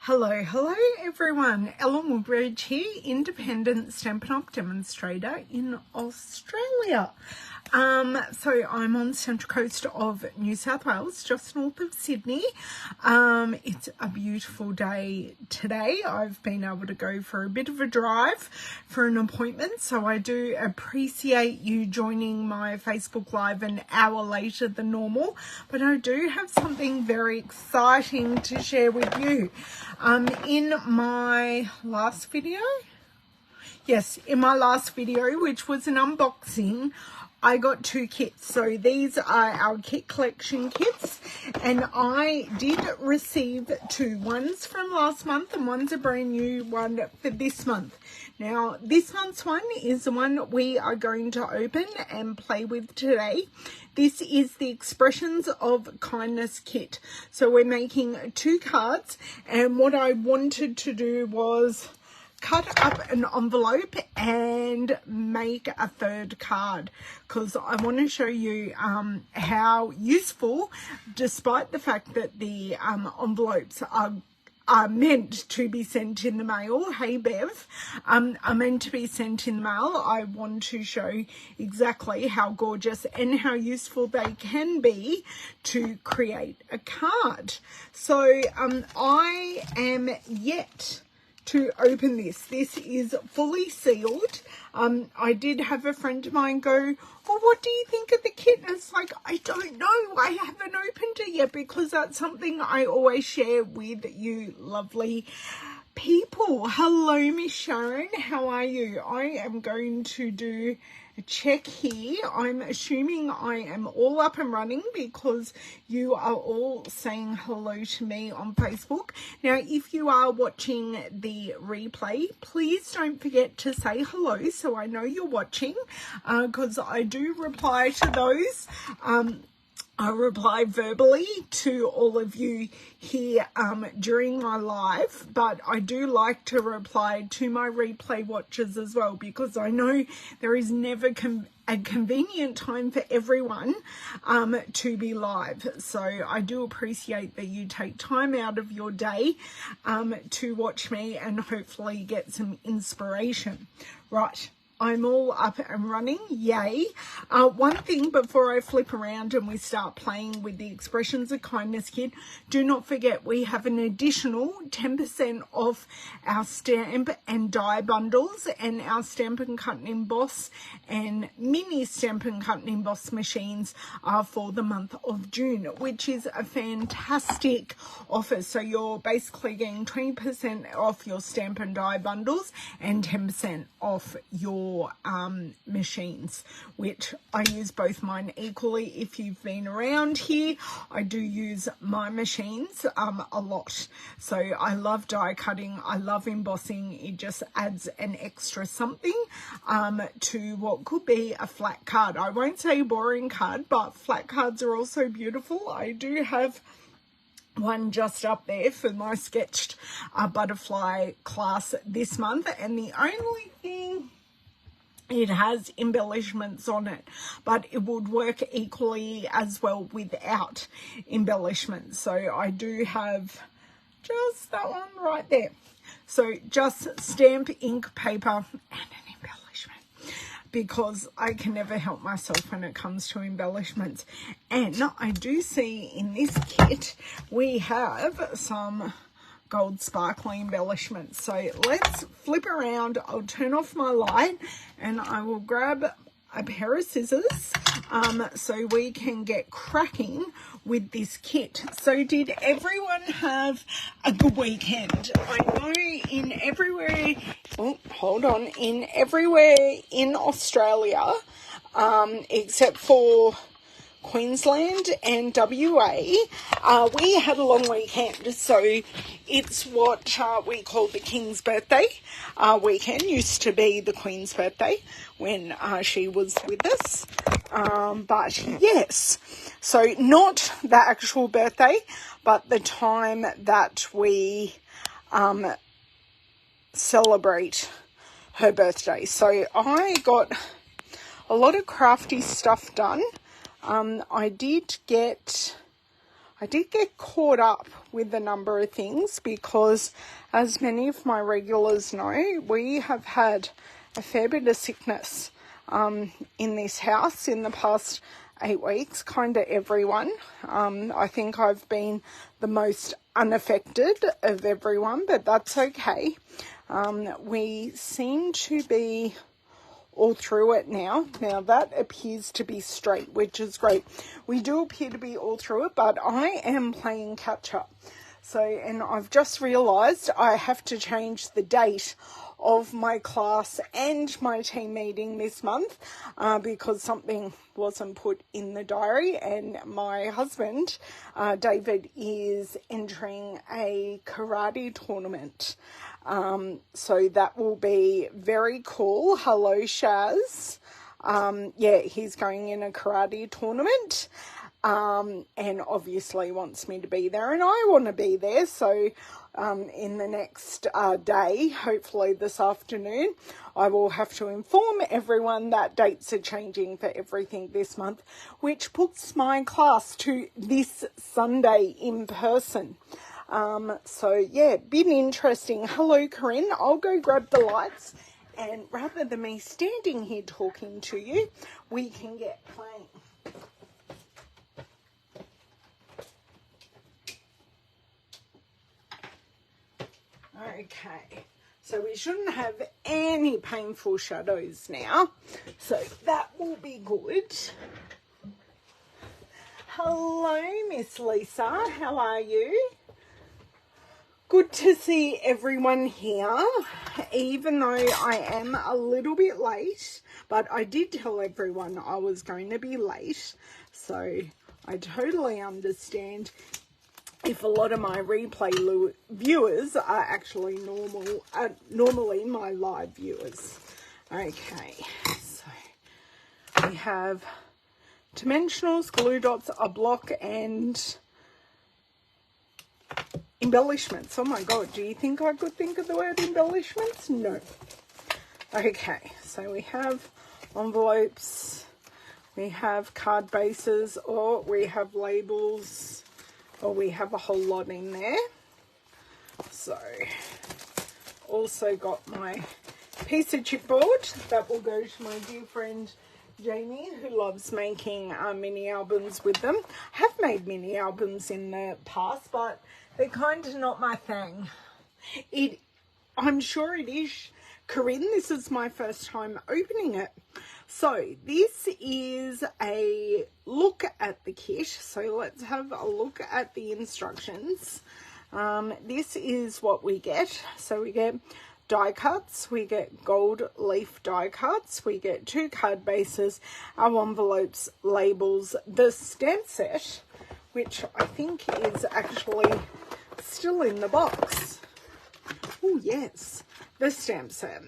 Hello everyone. Ellen Woodbridge here, independent Stampin Up demonstrator in Australia. So I'm on the central coast of New South Wales, just north of Sydney. It's a beautiful day today. I've been able to go for a bit of a drive for an appointment, so I do appreciate you joining my Facebook Live an hour later than normal, but I do have something very exciting to share with you. In my last video, which was an unboxing, I got two kits. So these are our kit collection kits, and I did receive two. One's from last month and one's a brand new one for this month. Now this month's one is the one we are going to open and play with today. This is the Expressions of Kindness kit. So we're making two cards, and what I wanted to do was cut up an envelope and make a third card, because I want to show you how useful, despite the fact that the envelopes are meant to be sent in the mail. Hey Bev, are meant to be sent in the mail. I want to show exactly how gorgeous and how useful they can be to create a card. So I am yet to open this. This is fully sealed. I did have a friend of mine go, well, what do you think of the kit? And it's like, I don't know. I haven't opened it yet, because that's something I always share with you lovely people. Hello, Miss Sharon. How are you? I am going to do a check here. I'm assuming I am all up and running because you are all saying hello to me on Facebook. Now, if you are watching the replay, please don't forget to say hello so I know you're watching, because I do reply to those. I reply verbally to all of you here during my live, but I do like to reply to my replay watchers as well, because I know there is never a convenient time for everyone to be live. So I do appreciate that you take time out of your day to watch me and hopefully get some inspiration. Right. I'm all up and running, yay. One thing before I flip around and we start playing with the Expressions of Kindness kit, do not forget we have an additional 10% off our stamp and die bundles and our Stampin' Cut and Emboss and mini Stampin' Cut and Emboss machines for the month of June, which is a fantastic offer. So you're basically getting 20% off your stamp and die bundles and 10% off your machines, which I use both mine equally. If you've been around here, I do use my machines a lot. So I love die cutting, I love embossing. It just adds an extra something to what could be a flat card. I won't say boring card, but flat cards are also beautiful. I do have one just up there for my sketched butterfly class this month, and the only thing, it has embellishments on it, but it would work equally as well without embellishments. So I do have just that one right there. So just stamp, ink, paper, and an embellishment, because I can never help myself when it comes to embellishments. And I do see in this kit we have some gold sparkly embellishments. So let's flip around. I'll turn off my light and I will grab a pair of scissors so we can get cracking with this kit. So did everyone have a good weekend? I know in everywhere in Australia, except for Queensland and WA, we had a long weekend. So it's what we call the King's birthday weekend. Used to be the Queen's birthday when she was with us. But yes, so not the actual birthday, but the time that we celebrate her birthday. So I got a lot of crafty stuff done. I did get caught up with a number of things because, as many of my regulars know, we have had a fair bit of sickness in this house in the past 8 weeks, kind of everyone. I think I've been the most unaffected of everyone, but that's okay. We seem to be all through it now. Now that appears to be straight, which is great. We do appear to be all through it, but I am playing catch up. So, and I've just realised I have to change the date of my class and my team meeting this month because something wasn't put in the diary, and my husband, David, is entering a karate tournament. So that will be very cool. Hello, Shaz. Yeah, he's going in a karate tournament. And obviously wants me to be there, and I want to be there. So in the next day, hopefully this afternoon, I will have to inform everyone that dates are changing for everything this month, which puts my class to this Sunday in person. So yeah, been interesting. Hello, Corinne. I'll go grab the lights, and rather than me standing here talking to you, we can get playing. Okay, so we shouldn't have any painful shadows now, so that will be good. Hello, Miss Lisa, how are you? Good to see everyone here, even though I am a little bit late, but I did tell everyone I was going to be late, so I totally understand if a lot of my replay viewers are actually normally my live viewers. Okay, so we have dimensionals, glue dots, a block, and embellishments. Oh my god, do you think I could think of the word embellishments? No. Okay, so we have envelopes, we have card bases, or we have labels, or we have a whole lot in there. So also got my piece of chipboard that will go to my dear friend Jamie, who loves making mini albums with them. I have made mini albums in the past, but they're kind of not my thing. I'm sure it is, Corinne. This is my first time opening it. So this is a look at the kit. So let's have a look at the instructions. This is what we get. So we get die cuts, we get gold leaf die cuts, we get 2 card bases, our envelopes, labels, the stamp set, which I think is actually still in the box. Oh yes, the stamp set.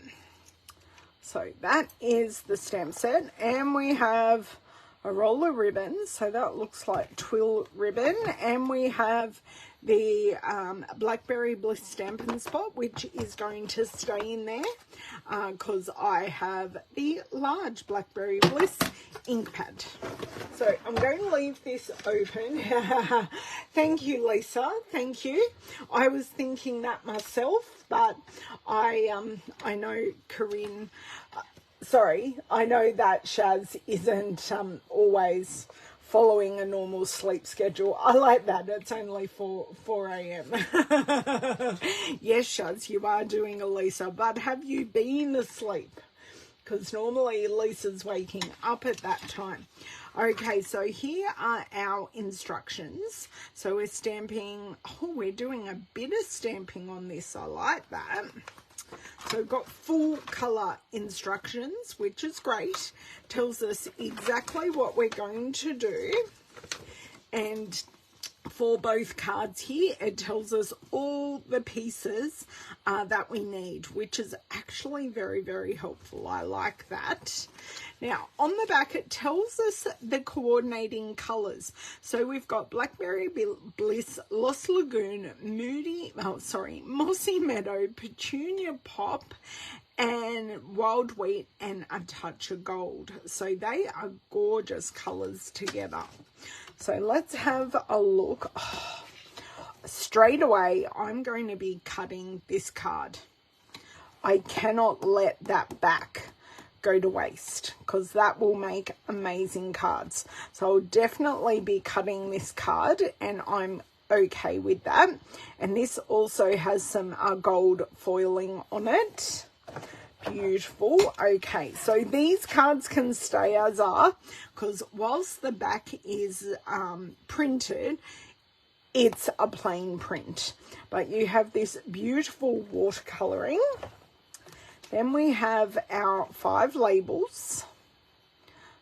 So that is the stamp set, and we have a roll of ribbon, so that looks like twill ribbon, and we have the Blackberry Bliss Stampin' Spot, which is going to stay in there because I have the large Blackberry Bliss ink pad. So I'm going to leave this open. Thank you, Lisa. Thank you. I was thinking that myself, but I know Corinne. Sorry, I know that Shaz isn't always following a normal sleep schedule. I like that. It's only 4 a.m. Yes, Shaz, you are doing a Lisa, but have you been asleep? Because normally Lisa's waking up at that time. Okay, so here are our instructions. So we're stamping, oh, we're doing a bit of stamping on this. I like that. So we've got full colour instructions, which is great. Tells us exactly what we're going to do. And for both cards here, it tells us all the pieces that we need, which is actually very, very helpful. I like that. Now, on the back, it tells us the coordinating colours. So we've got Blackberry Bliss, Lost Lagoon, Mossy Meadow, Petunia Pop, and Wild Wheat, and a touch of gold. So they are gorgeous colours together. So let's have a look. Oh, straight away, I'm going to be cutting this card. I cannot let that back go to waste because that will make amazing cards. So I'll definitely be cutting this card, and I'm okay with that. And this also has some gold foiling on it. Beautiful. Okay, so these cards can stay as are because whilst the back is printed, it's a plain print. But you have this beautiful watercolouring. Then we have our 5 labels,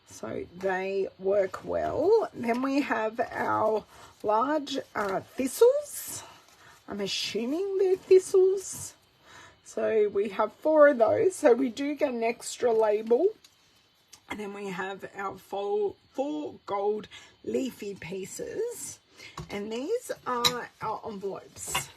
so they work well. Then we have our large thistles. I'm assuming they're thistles. So we have 4 of those, so we do get an extra label. And then we have our 4 gold leafy pieces, and these are our envelopes.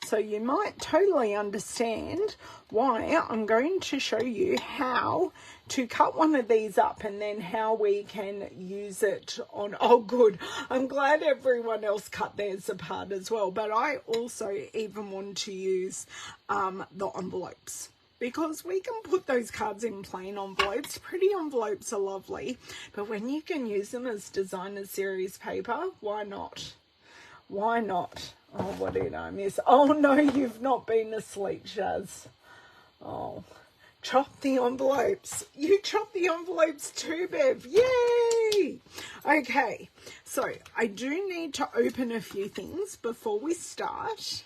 So you might totally understand why I'm going to show you how to cut one of these up and then how we can use it on. Oh, good. I'm glad everyone else cut theirs apart as well. But I also even want to use the envelopes, because we can put those cards in plain envelopes. Pretty envelopes are lovely, but when you can use them as designer series paper, why not? Why not? Oh, what did I miss? Oh, no, you've not been asleep, Shaz. Oh, chop the envelopes. You chop the envelopes too, Bev. Yay! Okay, so I do need to open a few things before we start.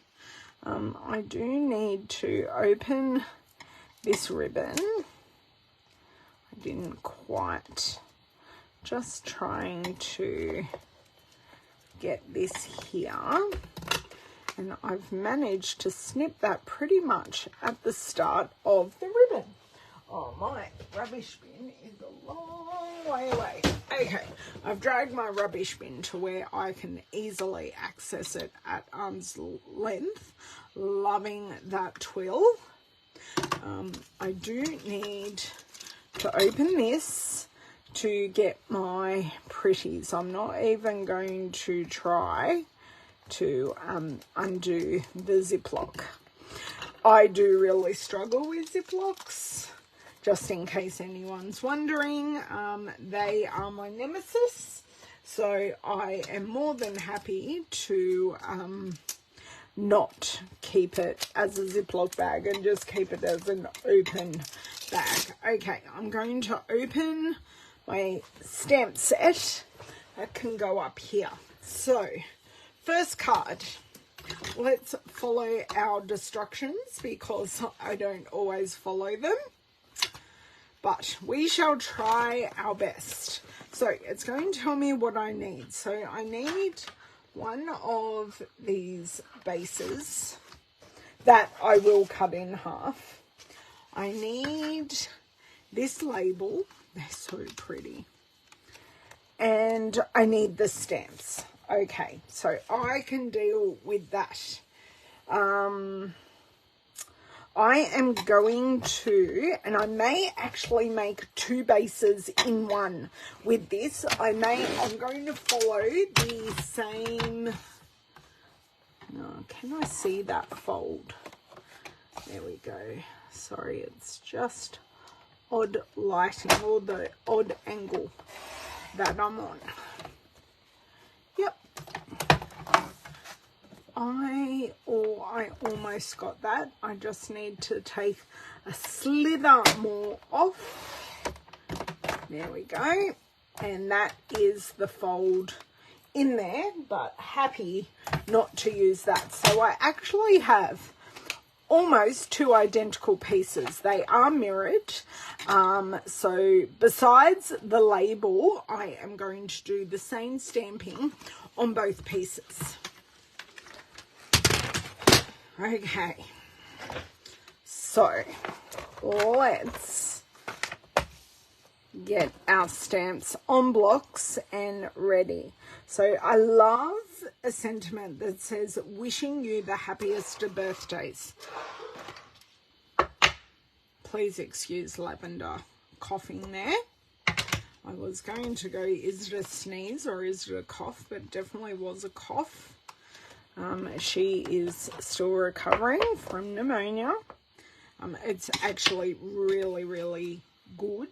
I do need to open this ribbon. I didn't quite. Just trying to get this here, and I've managed to snip that pretty much at the start of the ribbon. Oh, my rubbish bin is a long way away. Okay, I've dragged my rubbish bin to where I can easily access it at arm's length. Loving that twill. I do need to open this to get my pretties. I'm not even going to try to undo the Ziploc. I do really struggle with Ziplocs, just in case anyone's wondering. They are my nemesis, so I am more than happy to not keep it as a Ziploc bag and just keep it as an open bag. Okay, I'm going to open my stamp set that can go up here. So, first card. Let's follow our instructions because I don't always follow them, but we shall try our best. So, it's going to tell me what I need. So, I need one of these bases that I will cut in half. I need this label. They're so pretty. And I need the stamps. Okay, so I can deal with that. I am going to, and I may actually make 2 bases in one with this. I'm going to follow the same, no, can I see that fold? There we go. Sorry, it's just odd lighting or the odd angle that I'm on. Yep. I almost got that. I just need to take a slither more off. There we go. And that is the fold in there, but happy not to use that. So I actually have almost 2 identical pieces. They are mirrored. So besides the label, I am going to do the same stamping on both pieces. Okay, so let's get our stamps on blocks and ready. So I love a sentiment that says, wishing you the happiest of birthdays. Please excuse Lavender coughing there. I was going to go, is it a sneeze or is it a cough? But it definitely was a cough. She is still recovering from pneumonia. It's actually really, really good.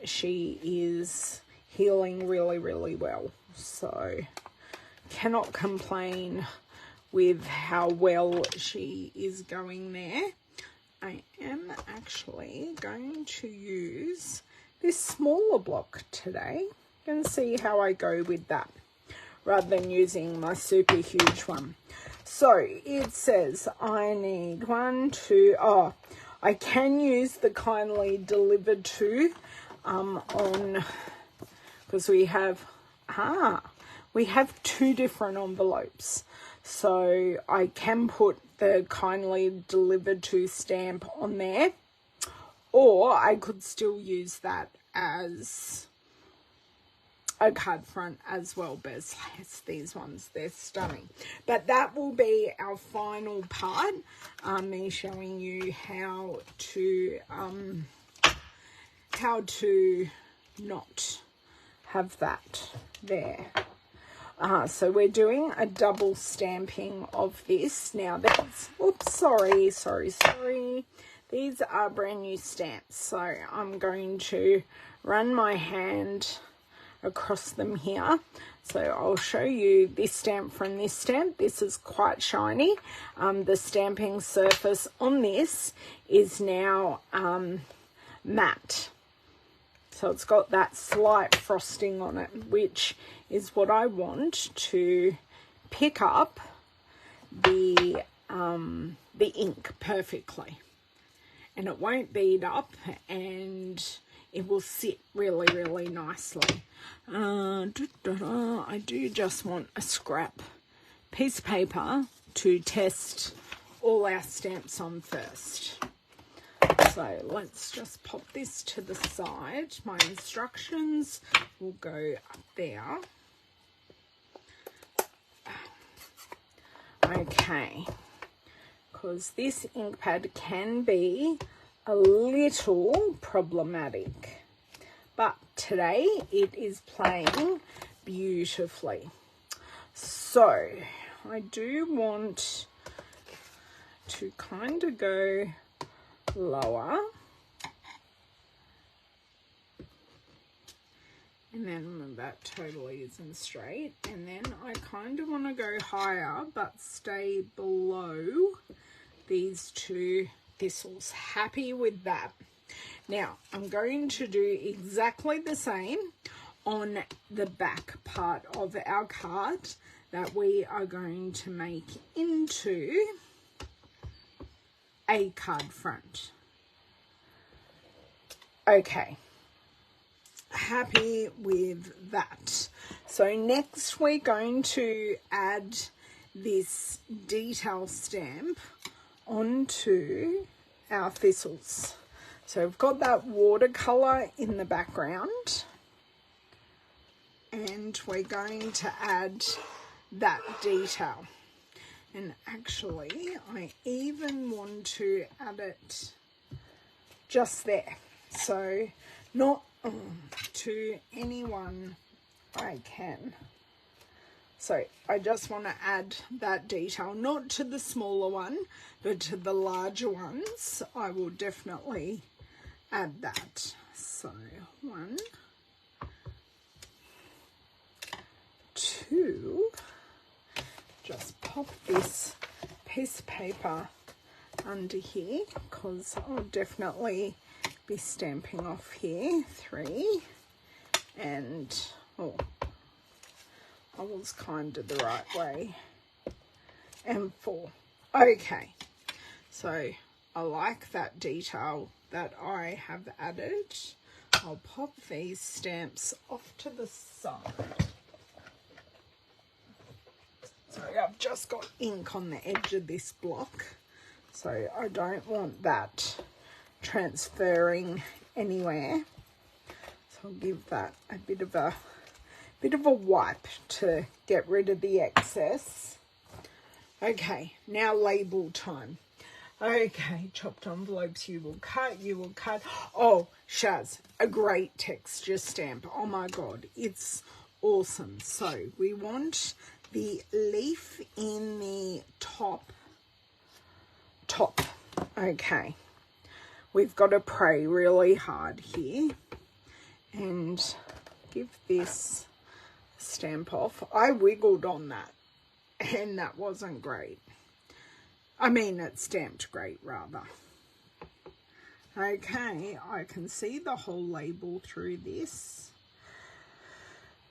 She is healing really, really well. So cannot complain with how well she is going there. I am actually going to use this smaller block today and see how I go with that, rather than using my super huge one. So it says I need I can use the kindly delivered to because we have two different envelopes. So I can put the kindly delivered to stamp on there, or I could still use that as a card front as well. Besides these ones, they're stunning. But that will be our final part, me showing you how to not have that there. So we're doing a double stamping of this. Now that's, oops, sorry. These are brand new stamps. So I'm going to run my hand across them here. So I'll show you this stamp from this stamp. This is quite shiny. The stamping surface on this is now matte. So it's got that slight frosting on it, which is what I want to pick up the ink perfectly. And it won't bead up, and it will sit really, really nicely. I do just want a scrap piece of paper to test all our stamps on first. So let's just pop this to the side. My instructions will go up there. Okay, because this ink pad can be a little problematic, but today it is playing beautifully. So I do want to kind of go lower, and then that totally isn't straight, and then I kind of want to go higher but stay below these two thistles. Happy with that. Now I'm going to do exactly the same on the back part of our card that we are going to make into a card front. Okay, happy with that. So next we're going to add this detail stamp onto our thistles. So we've got that watercolor in the background, and we're going to add that detail. And actually, I even want to add it just there. So not to anyone I can. So I just want to add that detail, not to the smaller one, but to the larger ones. I will definitely add that. So 1, 2, just pop this piece of paper under here because I'll definitely be stamping off here. 3, and I was kind of the right way, and 4. Okay, so I like that detail that I have added. I'll pop these stamps off to the side. Sorry, I've just got ink on the edge of this block, so I don't want that transferring anywhere. So I'll give that a bit of a wipe to get rid of the excess. Okay, now label time. Okay, chopped envelopes, you will cut. Oh, Shaz, a great texture stamp. Oh my God, it's awesome. So we want the leaf in the top. Okay, we've got to pray really hard here and give this a stamp off. I wiggled on that and that wasn't great. I mean, it stamped great rather. Okay, I can see the whole label through this.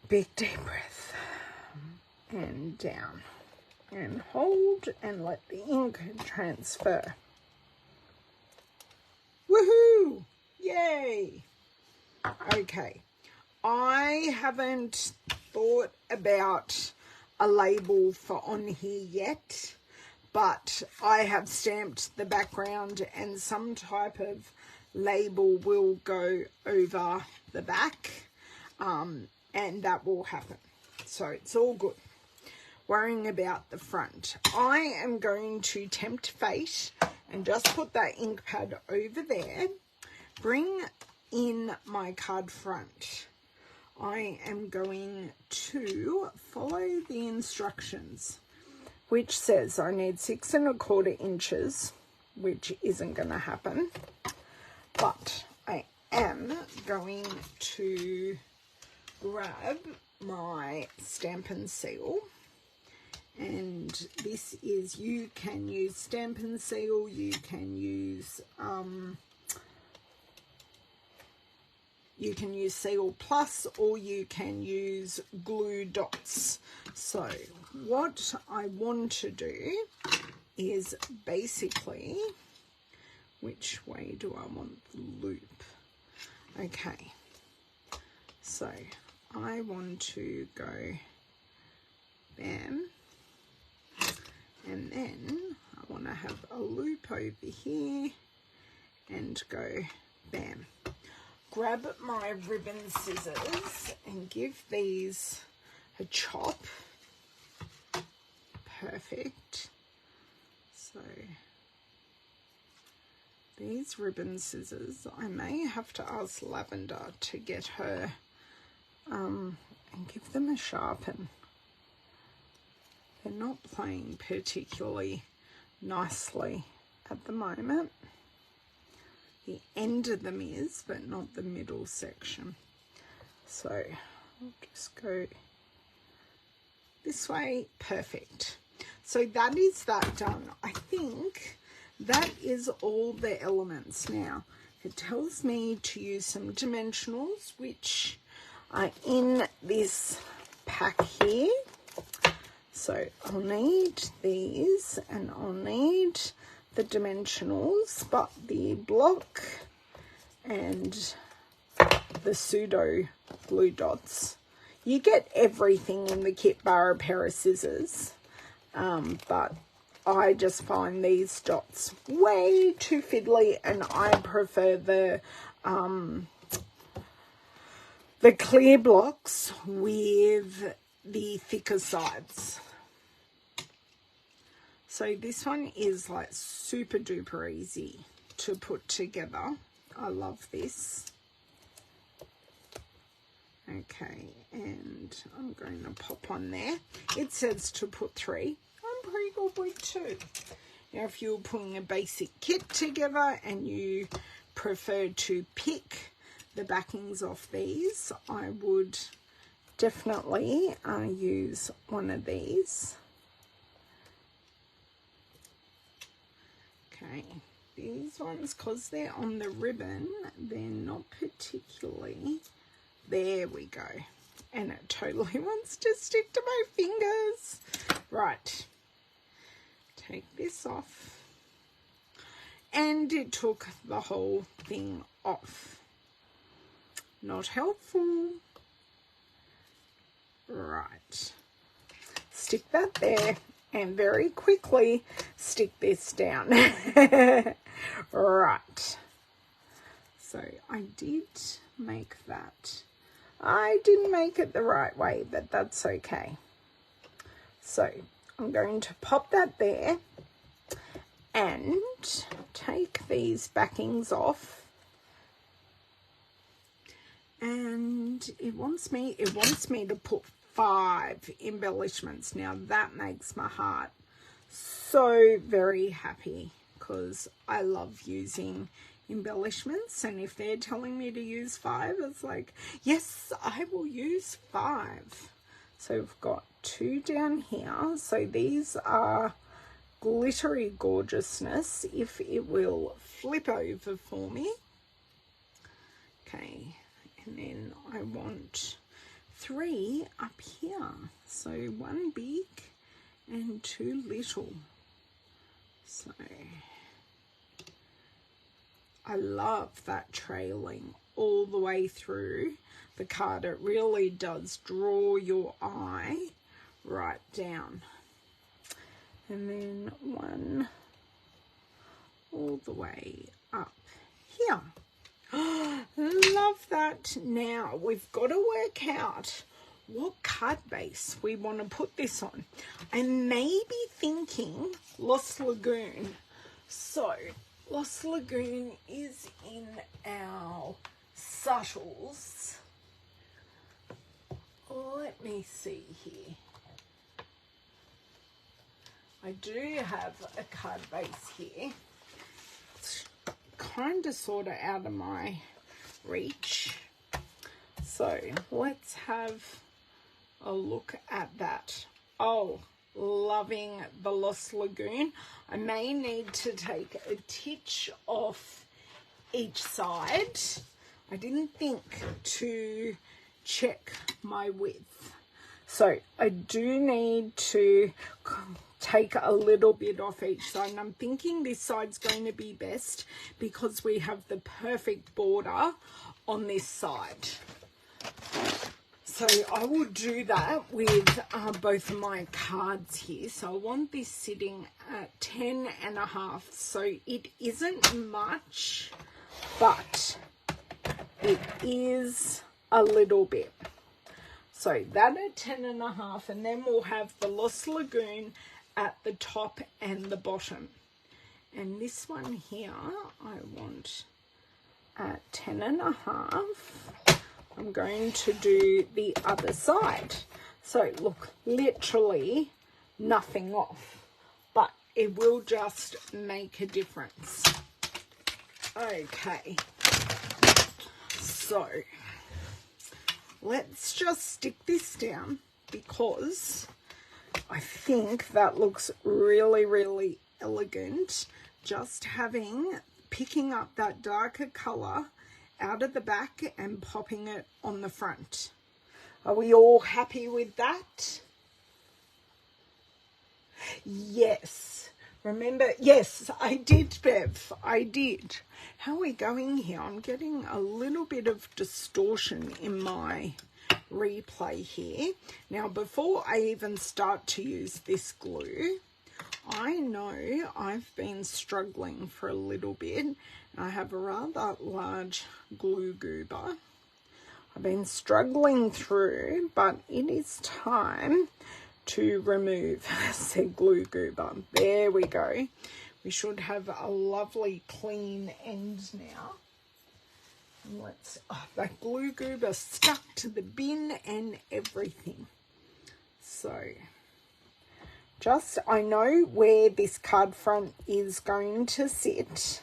Big deep breath and down and hold and let the ink transfer. Woohoo! Yay! Okay, I haven't thought about a label for on here yet, but I have stamped the background and some type of label will go over the back, and that will happen. So it's all good. Worrying about the front. I am going to tempt fate and just put that ink pad over there. Bring in my card front. I am going to follow the instructions, which says I need 6 1/4 inches, which isn't going to happen, but I am going to grab my Stampin' Seal, and this is, you can use Stampin' Seal, you can use Seal Plus, or you can use glue dots. So what I want to do is basically, which way do I want the loop? Okay, so I want to go bam, and then I want to have a loop over here and go bam. Grab my ribbon scissors and give these a chop. Perfect. So these ribbon scissors, I may have to ask Lavender to get her and give them a sharpen. They're not playing particularly nicely at the moment. The end of them is, but not the middle section. So I'll just go this way. Perfect. So that is that done. I think that is all the elements. Now it tells me to use some dimensionals, which are in this pack here. So I'll need these, and I'll need the dimensionals, but the block and the pseudo glue dots, you get everything in the kit bar a pair of scissors, but I just find these dots way too fiddly, and I prefer the clear blocks with the thicker sides. So this one is like super duper easy to put together. I love this. Okay, and I'm going to pop on there. It says to put 3. I'm pretty good with 2. Now, if you're putting a basic kit together and you prefer to pick the backings off these, I would definitely use one of these. Okay, these ones, because they're on the ribbon, they're not particularly, there we go, and it totally wants to stick to my fingers. Right, take this off, and it took the whole thing off. Not helpful. Right, stick that there. And very quickly stick this down. Right. So I did make that. I didn't make it the right way, but that's okay. So I'm going to pop that there and take these backings off. And it wants me to put 5 embellishments. Now that makes my heart so very happy, because I love using embellishments, and if they're telling me to use 5, it's like, yes, I will use 5. So we've got 2 down here. So these are glittery gorgeousness, if it will flip over for me. Okay, and then I want 3 up here. So 1 big and 2 little. So I love that trailing all the way through the card. It really does draw your eye right down. And then 1 all the way up here. Love that. Now we've got to work out what card base we want to put this on. I may be thinking Lost Lagoon. So Lost Lagoon is in our subtles. Let me see here. I do have a card base here. It's kind of sort of out of my reach. So let's have a look at that. Oh, loving the Lost Lagoon. I may need to take a titch off each side. I didn't think to check my width. So I do need to take a little bit off each side, and I'm thinking this side's going to be best because we have the perfect border on this side. So I will do that with both of my cards here. So I want this sitting at 10.5. So it isn't much, but it is a little bit. So that at 10.5, and then we'll have the Lost Lagoon at the top and the bottom. And this one here, I want at 10.5. I'm going to do the other side. So look, literally nothing off, but it will just make a difference. Okay, so let's just stick this down, because I think that looks really, really elegant. Just picking up that darker color out of the back and popping it on the front. Are we all happy with that? Yes. Remember, yes, I did, Bev. I did. How are we going here? I'm getting a little bit of distortion in my replay here. Now, before I even start to use this glue, I know I've been struggling for a little bit. I have a rather large glue goober. I've been struggling through, but it is time to remove said glue goober. There we go. We should have a lovely clean end now. And let's, that glue goober stuck to the bin and everything. So I know where this card front is going to sit,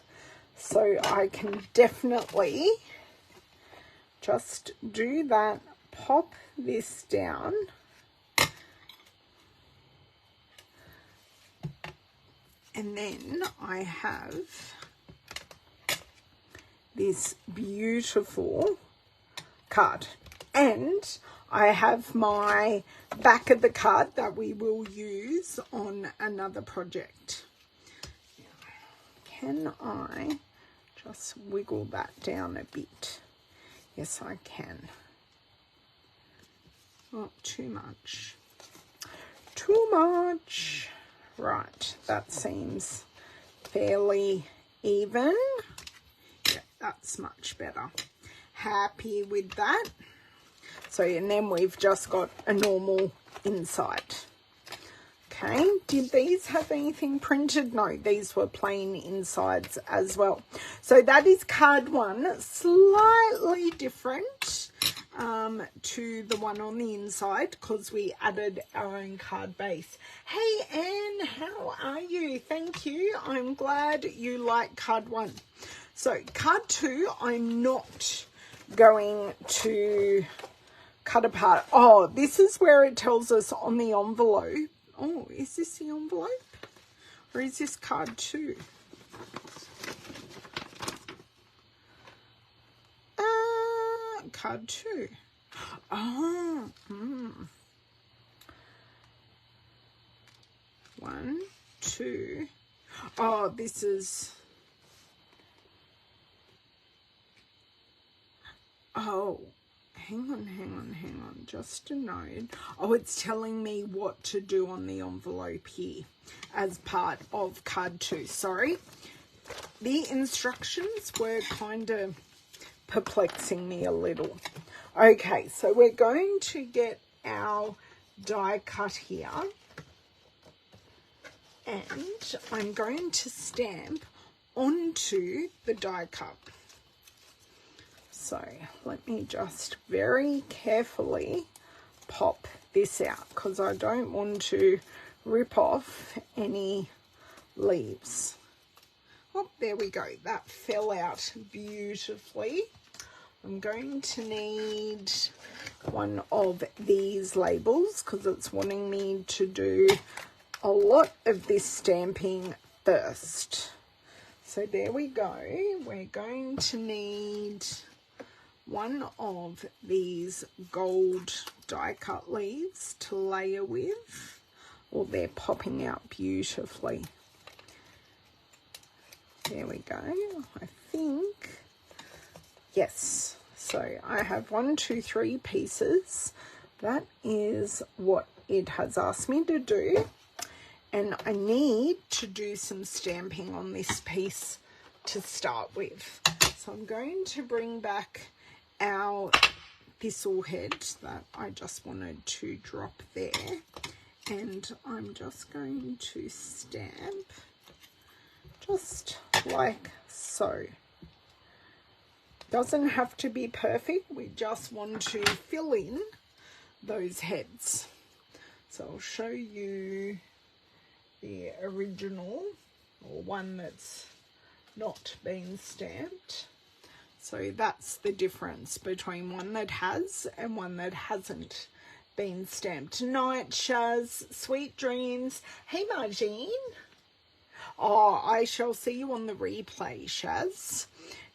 so I can definitely just do that, pop this down, and then I have this beautiful card, and I have my back of the card that we will use on another project. Now, can I just wiggle that down a bit? Yes, I can. Not too much. Too much. Right, that seems fairly even. Yeah, that's much better. Happy with that. So, and then we've just got a normal inside. Okay, did these have anything printed? No, these were plain insides as well. So that is card one, slightly different to the one on the inside because we added our own card base. Hey Anne, how are you? Thank you. I'm glad you like card 1. So card 2, I'm not going to cut apart. Oh, this is where it tells us on the envelope. Oh, is this the envelope? Or is this card 2? Card 2. Oh, 1, 2. Oh, this is... Oh, hang on, just a note. Oh, it's telling me what to do on the envelope here as part of card 2. Sorry. The instructions were kind of perplexing me a little. Okay, so we're going to get our die cut here. And I'm going to stamp onto the die cut. So let me just very carefully pop this out because I don't want to rip off any leaves. Oh, there we go. That fell out beautifully. I'm going to need one of these labels because it's wanting me to do a lot of this stamping first. So there we go. We're going to need one of these gold die cut leaves to layer with. Oh, they're popping out beautifully. There we go. I think, yes. So I have 1, 2, 3 pieces. That is what it has asked me to do. And I need to do some stamping on this piece to start with. So I'm going to bring back our thistle head that I just wanted to drop there. And I'm just going to stamp just like so. Doesn't have to be perfect. We just want to fill in those heads. So I'll show you the original, or one that's not been stamped. So that's the difference between one that has and one that hasn't been stamped. Tonight, Shaz, sweet dreams. Hey Margine. Oh, I shall see you on the replay, Shaz.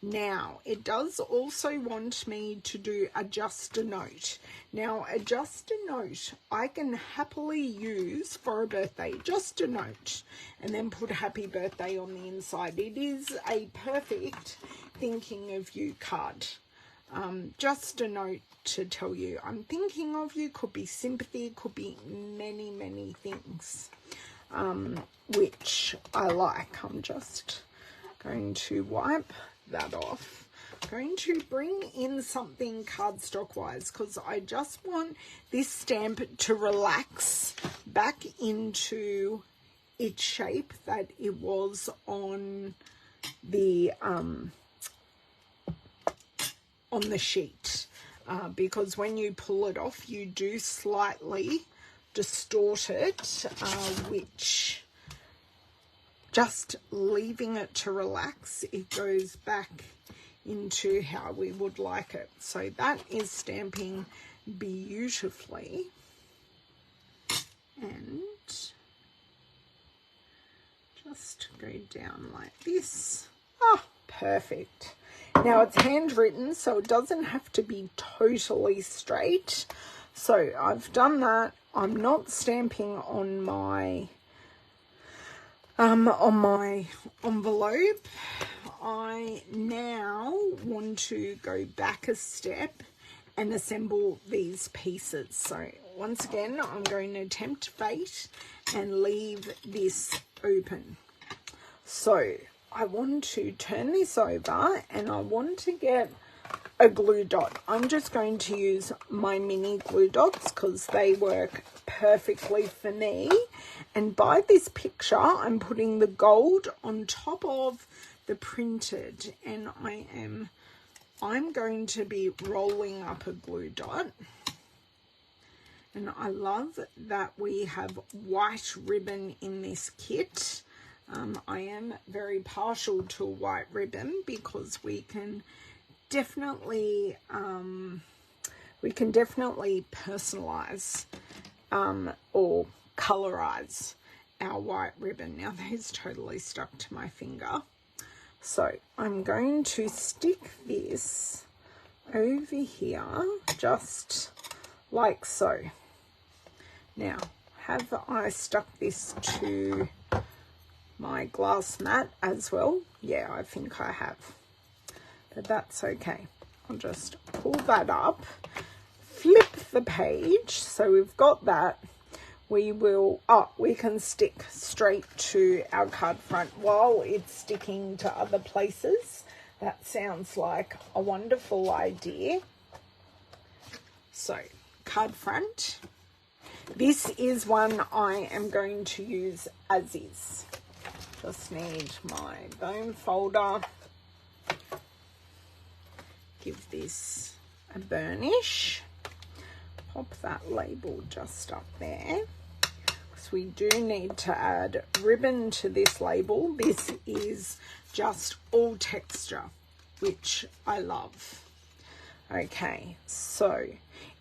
Now, it does also want me to do a just a note. Now, a just a note I can happily use for a birthday. Just a note. And then put happy birthday on the inside. It is a perfect thinking of you card. Just a note to tell you I'm thinking of you. Could be sympathy. Could be many, many things. Which I like. I'm just going to wipe that off. I'm going to bring in something cardstock wise because I just want this stamp to relax back into its shape that it was on the sheet, because when you pull it off you do slightly distort it, which just leaving it to relax, it goes back into how we would like it. So that is stamping beautifully. And just go down like this. Oh, perfect. Now it's handwritten, so it doesn't have to be totally straight. So I've done that. I'm not stamping on my envelope. I now want to go back a step and assemble these pieces. So once again, I'm going to tempt fate and leave this open. So I want to turn this over and I want to get a glue dot. I'm just going to use my mini glue dots because they work perfectly for me. And by this picture, I'm putting the gold on top of the printed, and I am I'm going to be rolling up a glue dot. And I love that we have white ribbon in this kit. I am very partial to a white ribbon because we can definitely personalize or colorize our white ribbon. Now these totally stuck to my finger. So I'm going to stick this over here just like so. Now, have I stuck this to my glass mat as well? Yeah, I think I have. But that's okay. I'll just pull that up, flip the page. So we've got that. We can stick straight to our card front while it's sticking to other places. That sounds like a wonderful idea. So, card front. This is one I am going to use as is. Just need my bone folder. Give this a burnish. Pop that label just up there. Because we do need to add ribbon to this label. This is just all texture, which I love. Okay, so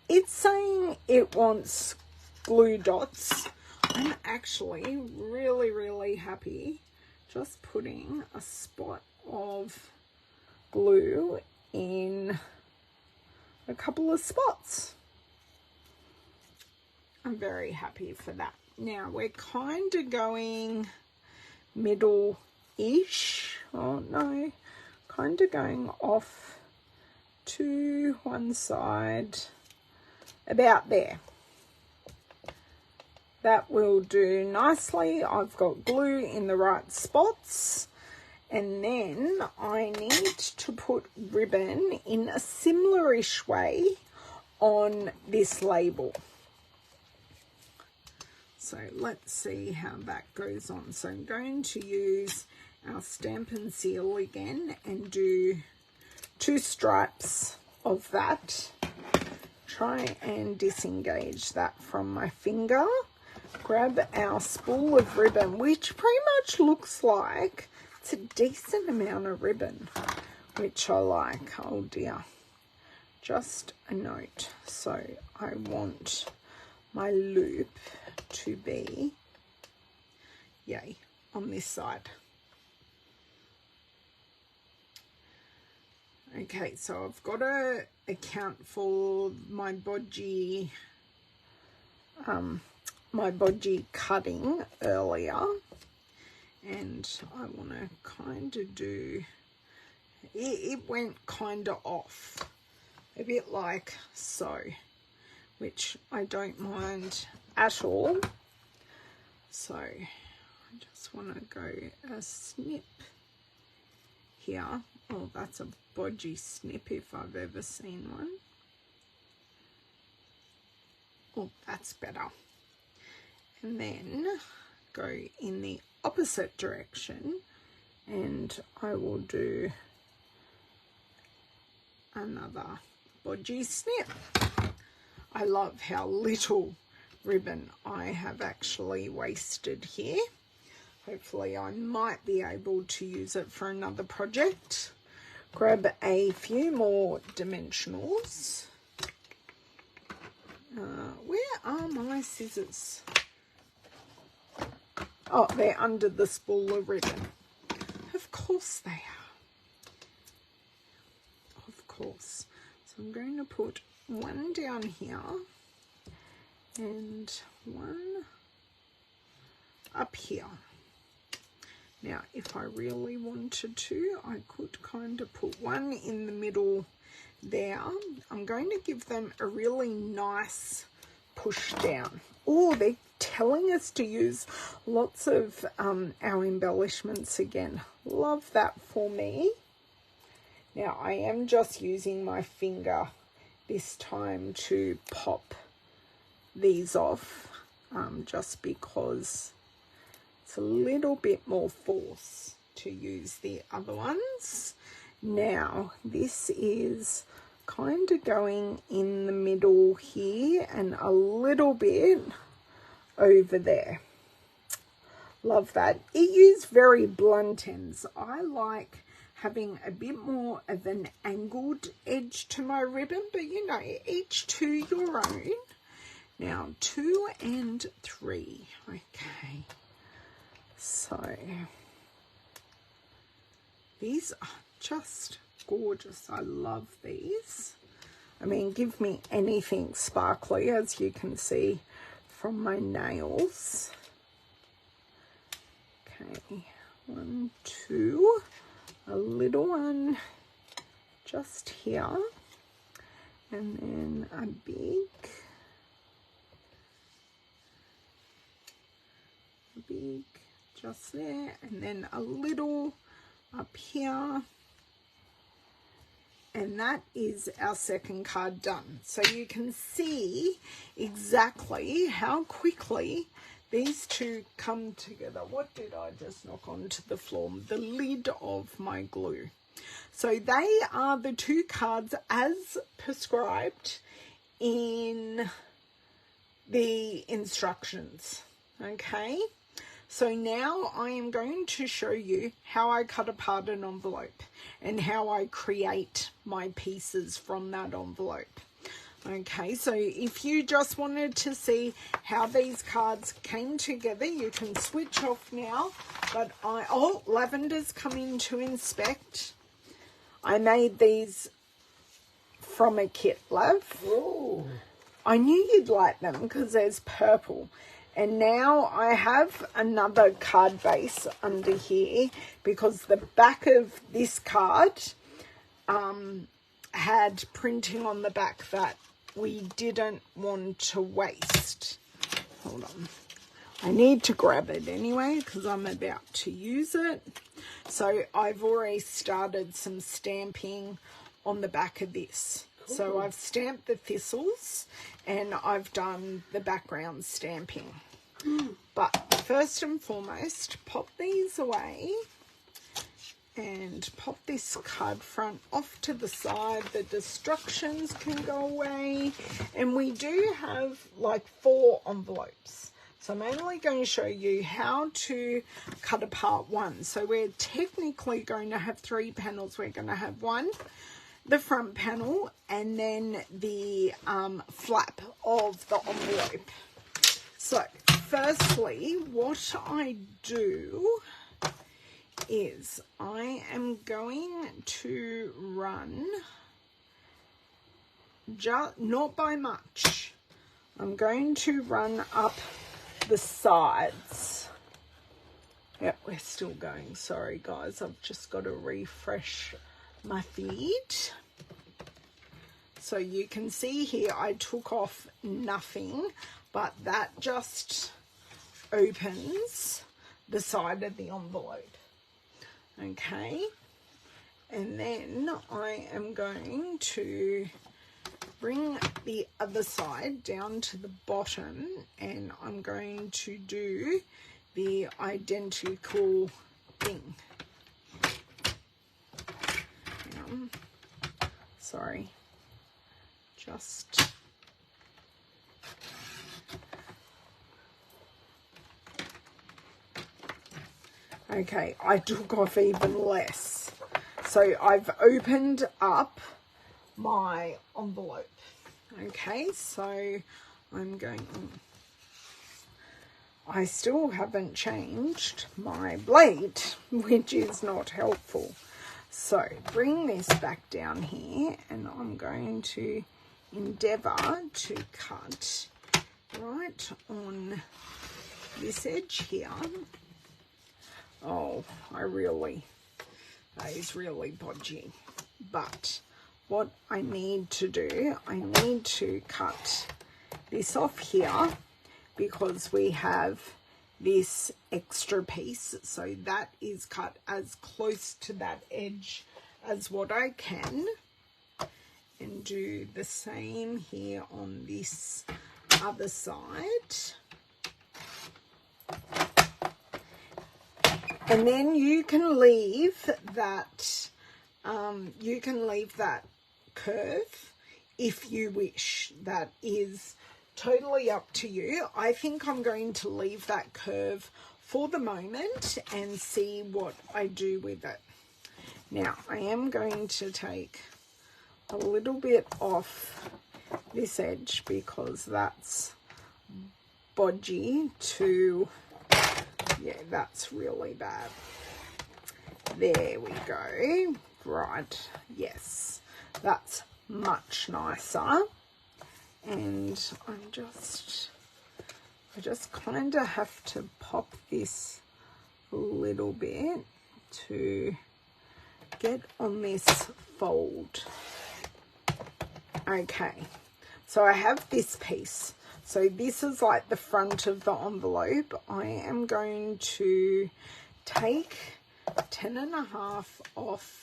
it's saying it wants glue dots. I'm actually really happy just putting a spot of glue in a couple of spots. I'm very happy for that. Now we're kind of going middle-ish. Oh no, kind of going off to one side, about there. That will do nicely. I've got glue in the right spots. And then I need to put ribbon in a similar-ish way on this label. So let's see how that goes on. So I'm going to use our Stampin' Seal again and do 2 stripes of that. Try and disengage that from my finger. Grab our spool of ribbon, which pretty much looks like it's a decent amount of ribbon, which I like. Oh dear. Just a note. So I want my loop to be, yay, on this side. Okay, so I've got to account for my bodgy cutting earlier, and I want to kind of do, it went kind of off, a bit like so, which I don't mind at all. So I just want to go a snip here. Oh, that's a bodgy snip if I've ever seen one. Oh, that's better. And then go in the opposite direction, and I will do another bodgy snip. I love how little ribbon I have actually wasted here. Hopefully I might be able to use it for another project. Grab a few more dimensionals. Where are my scissors? Oh, they're under the spool of ribbon. Of course they are. Of course. So I'm going to put one down here and one up here. Now, if I really wanted to, I could kind of put one in the middle there. I'm going to give them a really nice push down. Oh, they're telling us to use lots of our embellishments again. Love that for me. Now, I am just using my finger this time to pop these off, just because it's a little bit more force to use the other ones. Now, this is kind of going in the middle here and a little bit over there. Love that. It used very blunt ends. I like having a bit more of an angled edge to my ribbon, but you know, each to your own. Now 2 and 3. Okay, so these are just gorgeous. I love these. I mean, give me anything sparkly, as you can see from my nails. Okay, 1, 2, a little one just here, and then a big just there, and then a little up here. And that is our second card done. So you can see exactly how quickly these two come together. What did I just knock onto the floor? The lid of my glue. So they are the 2 cards as prescribed in the instructions. Okay, so now I am going to show you how I cut apart an envelope and how I create my pieces from that envelope. Okay, so if you just wanted to see how these cards came together, you can switch off now. But oh, Lavender's coming to inspect. I made these from a kit, love. Ooh. I knew you'd like them because there's purple. And now I have another card base under here because the back of this card had printing on the back that we didn't want to waste. Hold on. I need to grab it anyway because I'm about to use it. So I've already started some stamping on the back of this. Cool. So I've stamped the thistles and I've done the background stamping. But first and foremost, pop these away and pop this card front off to the side. The destructions can go away. And we do have like 4 envelopes. So I'm only going to show you how to cut apart one. So we're technically going to have 3 panels. We're going to have one, the front panel, and then the flap of the envelope. So firstly, what I do is I am going to run, just not by much, I'm going to run up the sides. Yep, we're still going. Sorry guys, I've just got to refresh my feed. So you can see here I took off nothing, but that just opens the side of the envelope. Okay, and then I am going to bring the other side down to the bottom, and I'm going to do the identical thing. Sorry, just okay, I took off even less. So I've opened up my envelope. Okay, so I'm going, I still haven't changed my blade, which is not helpful. So bring this back down here, and I'm going to endeavour to cut right on this edge here. Oh, that is really podgy. But what I need to do, I need to cut this off here because we have this extra piece. So that is cut as close to that edge as what I can. And do the same here on this other side. And then you can leave that You can leave that curve if you wish. That is totally up to you. I think I'm going to leave that curve for the moment and see what I do with it. Now, I am going to take a little bit off this edge because that's bodgy to, yeah, that's really bad. There we go. Right, yes, that's much nicer. And I just kind of have to pop this a little bit to get on this fold. Okay, so I have this piece. So this is like the front of the envelope. I am going to take 10.5 off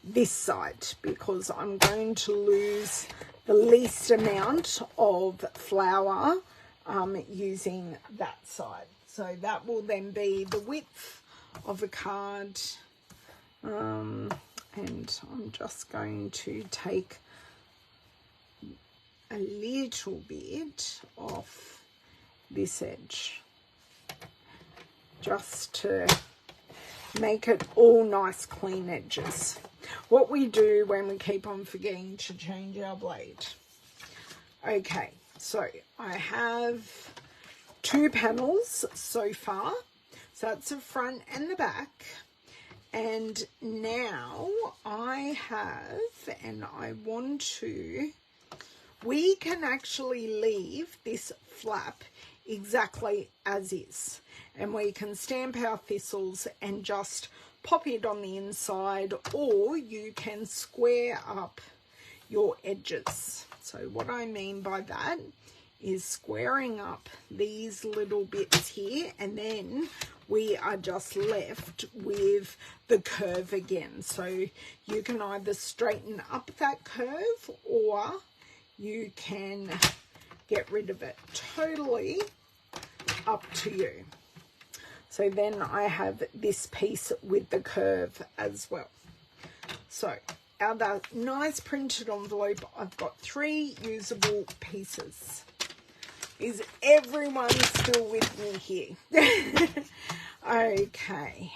this side because I'm going to lose the least amount of flour using that side. So that will then be the width of a card. And I'm just going to take a little bit off this edge just to make it all nice clean edges. What we do when we keep on forgetting to change our blade. Okay, so I have 2 panels so far. So that's the front and the back. And now I have, and I want to, we can actually leave this flap exactly as is. And we can stamp our thistles and just pop it on the inside, or you can square up your edges. So what I mean by that is squaring up these little bits here, and then we are just left with the curve again. So you can either straighten up that curve or you can get rid of it. Totally up to you. So then I have this piece with the curve as well. So out of that nice printed envelope, I've got 3 usable pieces. Is everyone still with me here? Okay.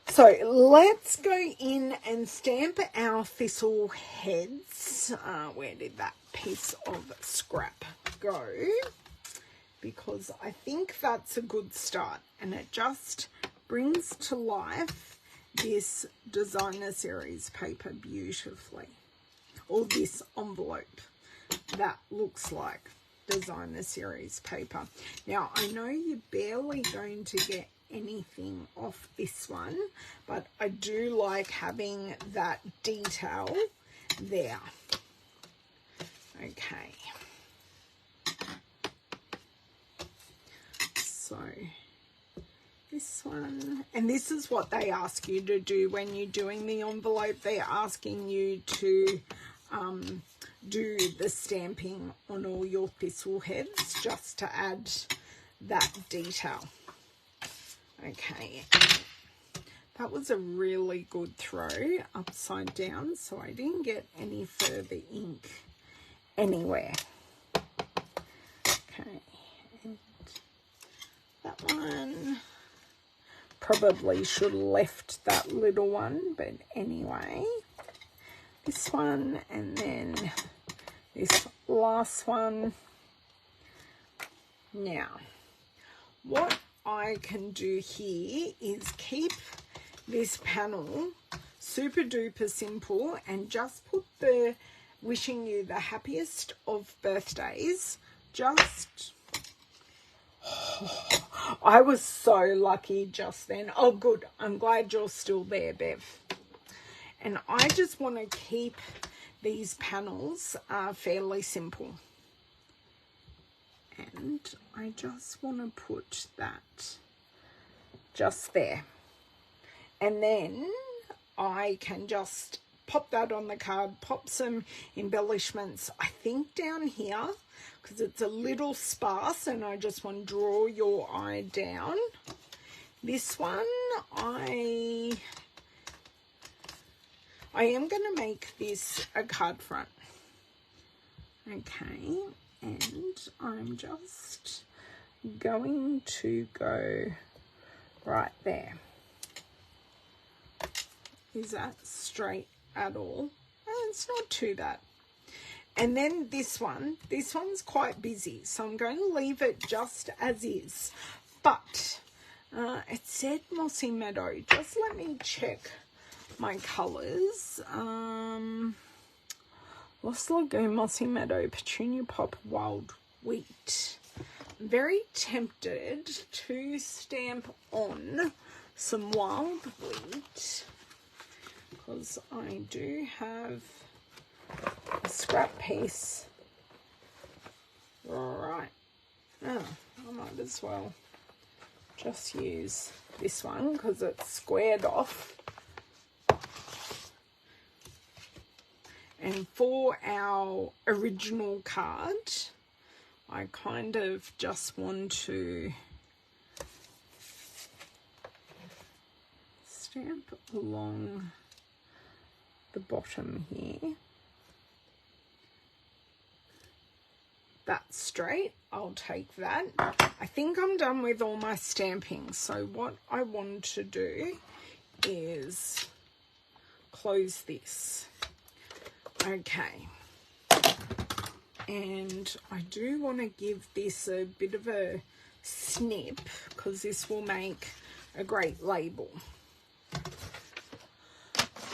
So let's go in and stamp our thistle heads. Where did that piece of scrap go? Because I think that's a good start, and it just brings to life this designer series paper beautifully, or this envelope that looks like designer series paper. Now I know you're barely going to get anything off this one, but I do like having that detail there. Okay. So this one, and this is what they ask you to do when you're doing the envelope. They're asking you to do the stamping on all your thistle heads just to add that detail. Okay, that was a really good throw upside down, so I didn't get any further ink anywhere. Okay, and that one probably should have left that little one, but anyway, this one, and then this last one. Now, what I can do here is keep this panel super duper simple and just put the wishing you the happiest of birthdays. Just, I was so lucky just then. Oh good, I'm glad you're still there, Bev. And I just want to keep these panels fairly simple. And I just want to put that just there. And then I can just pop that on the card, pop some embellishments, I think down here, because it's a little sparse and I just want to draw your eye down. This one, I I am going to make this a card front. Okay, and I'm just going to go right there. Is that straight at all? It's not too bad. And then this one's quite busy, so I'm going to leave it just as is. But it said Mossy Meadow. Just let me check my colours. Lost Lagoon, Mossy Meadow, Petunia Pop, Wild Wheat. I'm very tempted to stamp on some Wild Wheat because I do have a scrap piece. Right. Oh, I might as well just use this one because it's squared off. And for our original card, I kind of just want to stamp along the bottom here. That's straight. I'll take that. I think I'm done with all my stamping. So what I want to do is close this. Okay. And I do want to give this a bit of a snip because this will make a great label.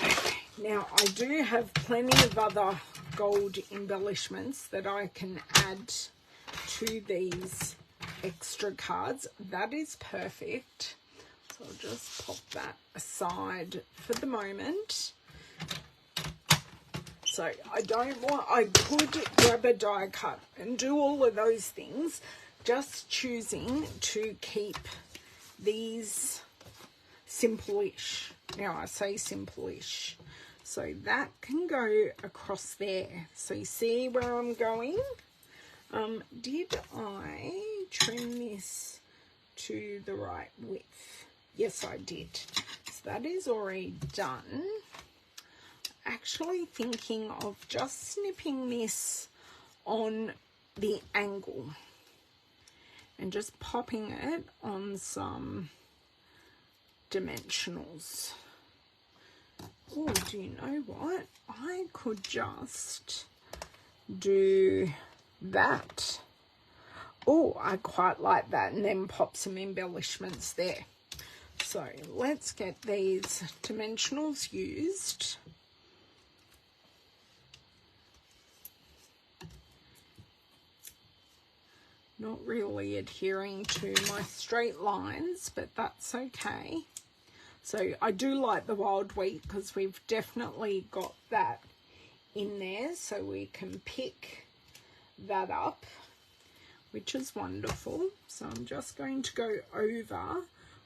Okay. Now I do have plenty of other gold embellishments that I can add to these extra cards. That is perfect. So I'll just pop that aside for the moment. So I could grab a die cut and do all of those things, just choosing to keep these simple-ish. Now I say simple-ish. So that can go across there. So you see where I'm going? Did I trim this to the right width? Yes, I did. So that is already done. Actually thinking of just snipping this on the angle and just popping it on some dimensionals. Oh, do you know what? I could just do that. Oh, I quite like that, and then pop some embellishments there. So let's get these dimensionals used. Not really adhering to my straight lines, but that's okay. So I do like the wild wheat because we've definitely got that in there, so we can pick that up, which is wonderful. So I'm just going to go over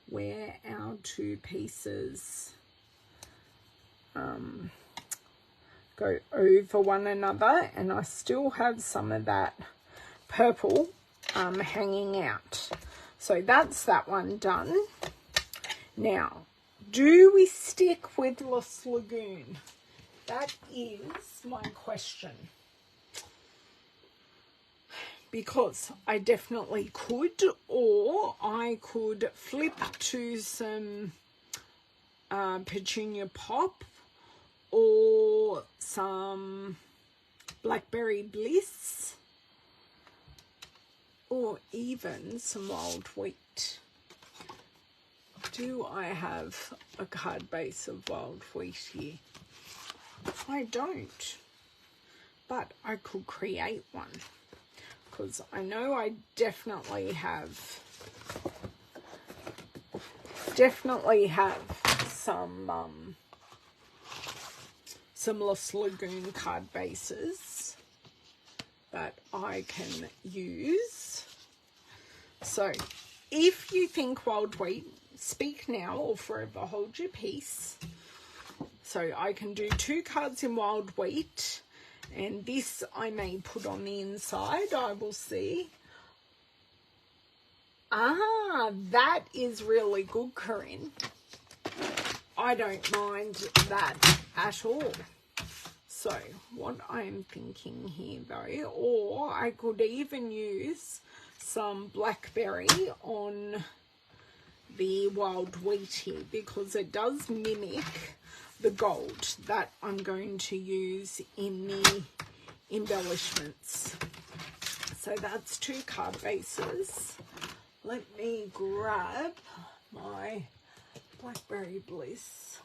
where our two pieces go over one another, and I still have some of that purple hanging out. So that's that one done. Now, do we stick with Lost Lagoon? That is my question. Because I definitely could, or I could flip to some Petunia Pop or some Blackberry Bliss, or even some wild wheat. Do I have a card base of wild wheat here? I don't, but I could create one because I know I definitely have some Lost Lagoon card bases that I can use. So if you think wild wheat, speak now or forever hold your peace. So I can do 2 cards in wild wheat, and this I may put on the inside. I will see. Ah, that is really good, Corinne. I don't mind that at all. So what I'm thinking here though, or I could even use some blackberry on the wild wheat here, because it does mimic the gold that I'm going to use in the embellishments. So that's 2 card bases. Let me grab my Blackberry Bliss.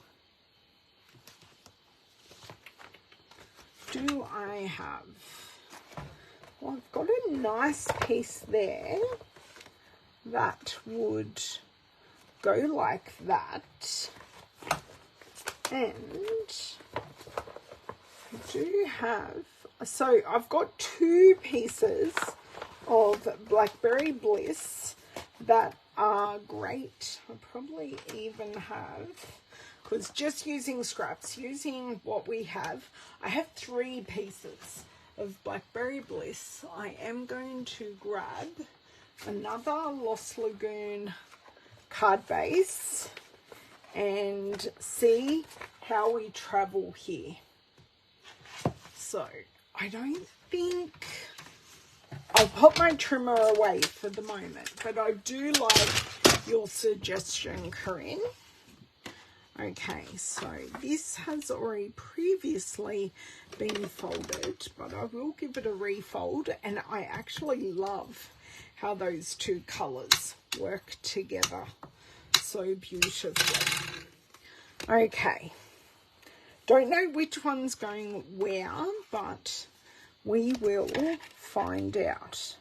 Do I have? Well, I've got a nice piece there that would go like that. And I do have, so I've got 2 pieces of Blackberry Bliss that are great. I probably even have, because just using scraps, using what we have, I have 3 pieces of Blackberry Bliss. I am going to grab another Lost Lagoon card base and see how we travel here. So I don't think I'll put my trimmer away for the moment, but I do like your suggestion, Corinne. Okay, so this has already previously been folded, but I will give it a refold, and I actually love how those 2 colours work together so beautifully. Okay, don't know which one's going where, but we will find out.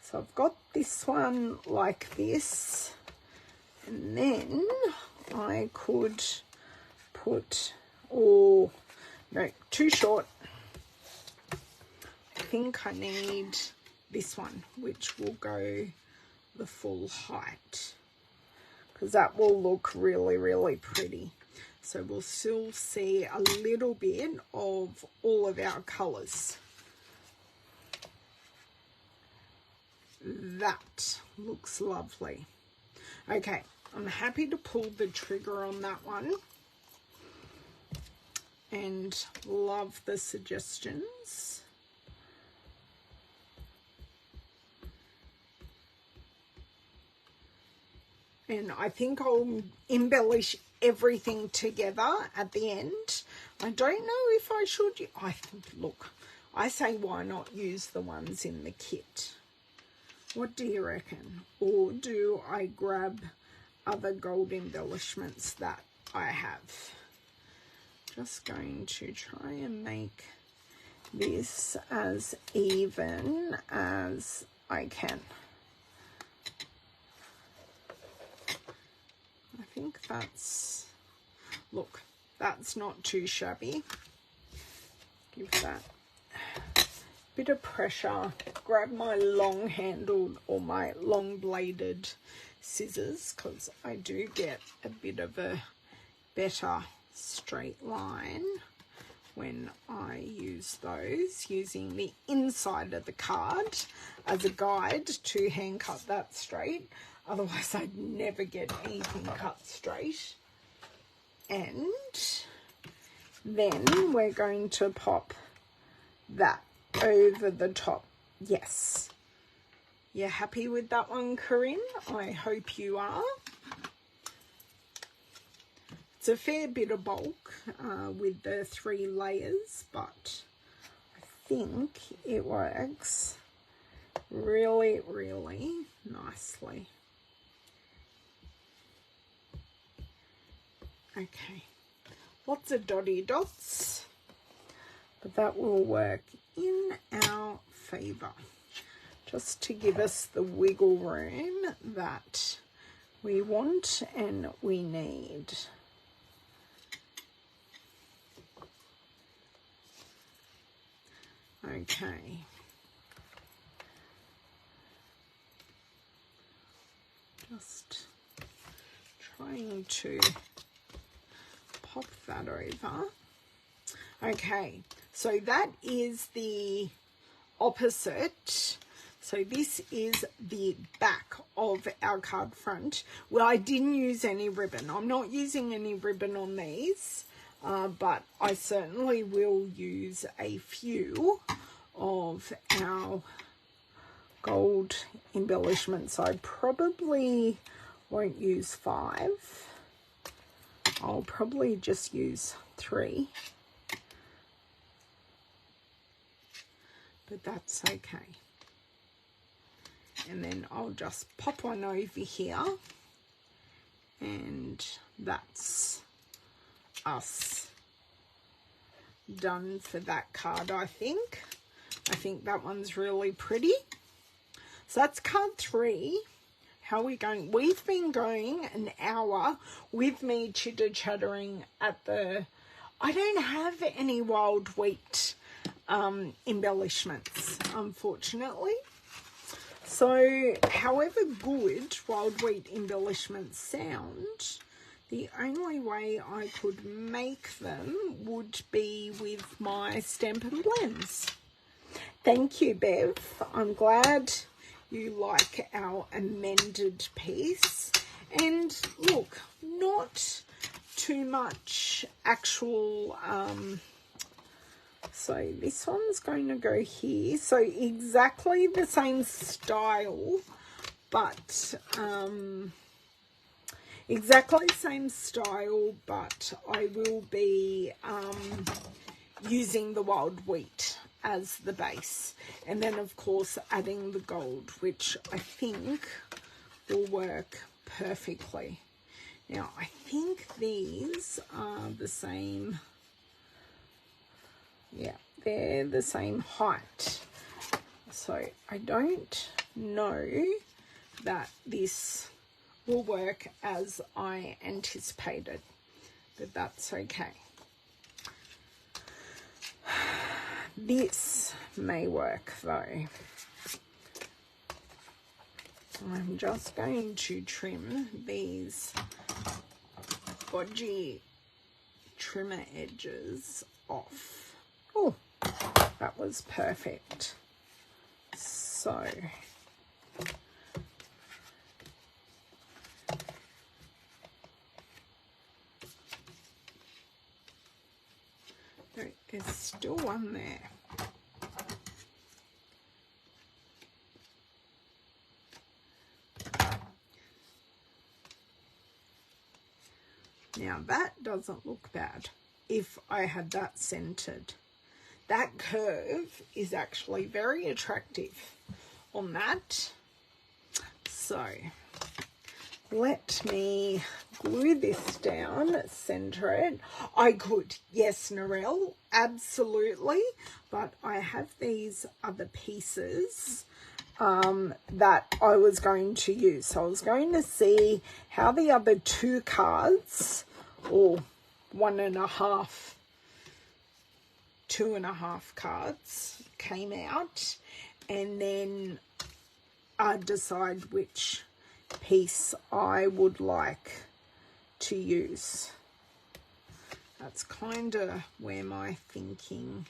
So I've got this one like this, and then I could put, or no, too short. I think I need this one, which will go the full height, because that will look really, really pretty. So we'll still see a little bit of all of our colours. That looks lovely. Okay, I'm happy to pull the trigger on that one, and love the suggestions. And I think I'll embellish everything together at the end. I don't know if I should. I think, look, I say why not use the ones in the kit? What do you reckon? Or do I grab other gold embellishments that I have? Just going to try and make this as even as I can. I think that's, look, that's not too shabby. Give that a bit of pressure. Grab my long handled or my long bladed scissors, because I do get a bit of a better straight line when I use those, using the inside of the card as a guide to hand cut that straight. Otherwise I'd never get anything cut straight. And then we're going to pop that over the top. Yes. You happy with that one, Corinne? I hope you are. It's a fair bit of bulk with the 3 layers, but I think it works really, really nicely. Okay, lots of dotty dots, but that will work in our favour, just to give us the wiggle room that we want and we need. Okay. Just trying to pop that over. Okay, so that is the opposite. So this is the back of our card front. Well, I didn't use any ribbon. I'm not using any ribbon on these. but I certainly will use a few of our gold embellishments. I probably won't use 5. I'll probably just use 3. But that's okay. And then I'll just pop one over here, and that's us done for that card. I think that one's really pretty. So that's card 3. How are we going? We've been going an hour with me chitter-chattering at the... I don't have any wild wheat embellishments, unfortunately. So, however good wild wheat embellishments sound, the only way I could make them would be with my Stampin' Blends. Thank you, Bev. I'm glad you like our amended piece. And look, not too much actual... so this one's going to go here. So exactly the same style, but I will be using the wild wheat as the base, and then of course adding the gold, which I think will work perfectly. Now I think these are the same. Yeah, they're the same height. So I don't know that this will work as I anticipated, but that's okay. This may work though. I'm just going to trim these bodgy trimmer edges off. Oh, that was perfect. So there's still one there. Now that doesn't look bad if I had that centered. That curve is actually very attractive on that. So let me glue this down, center it. I could, yes, Narelle, absolutely, but I have these other pieces that I was going to use. So I was going to see how the other 2 cards, or 1.5, 2.5 cards came out, and then decide which piece I would like to use. That's kind of where my thinking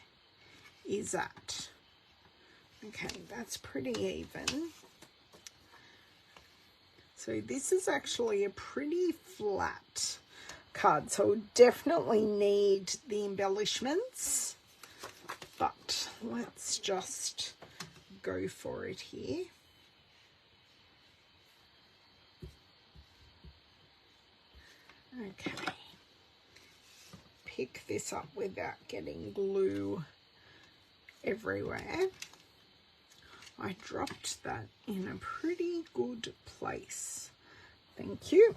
is at. Okay, that's pretty even. So this is actually a pretty flat card, so we'll definitely need the embellishments, but let's just go for it here. Okay, pick this up without getting glue everywhere. I dropped that in a pretty good place. Thank you.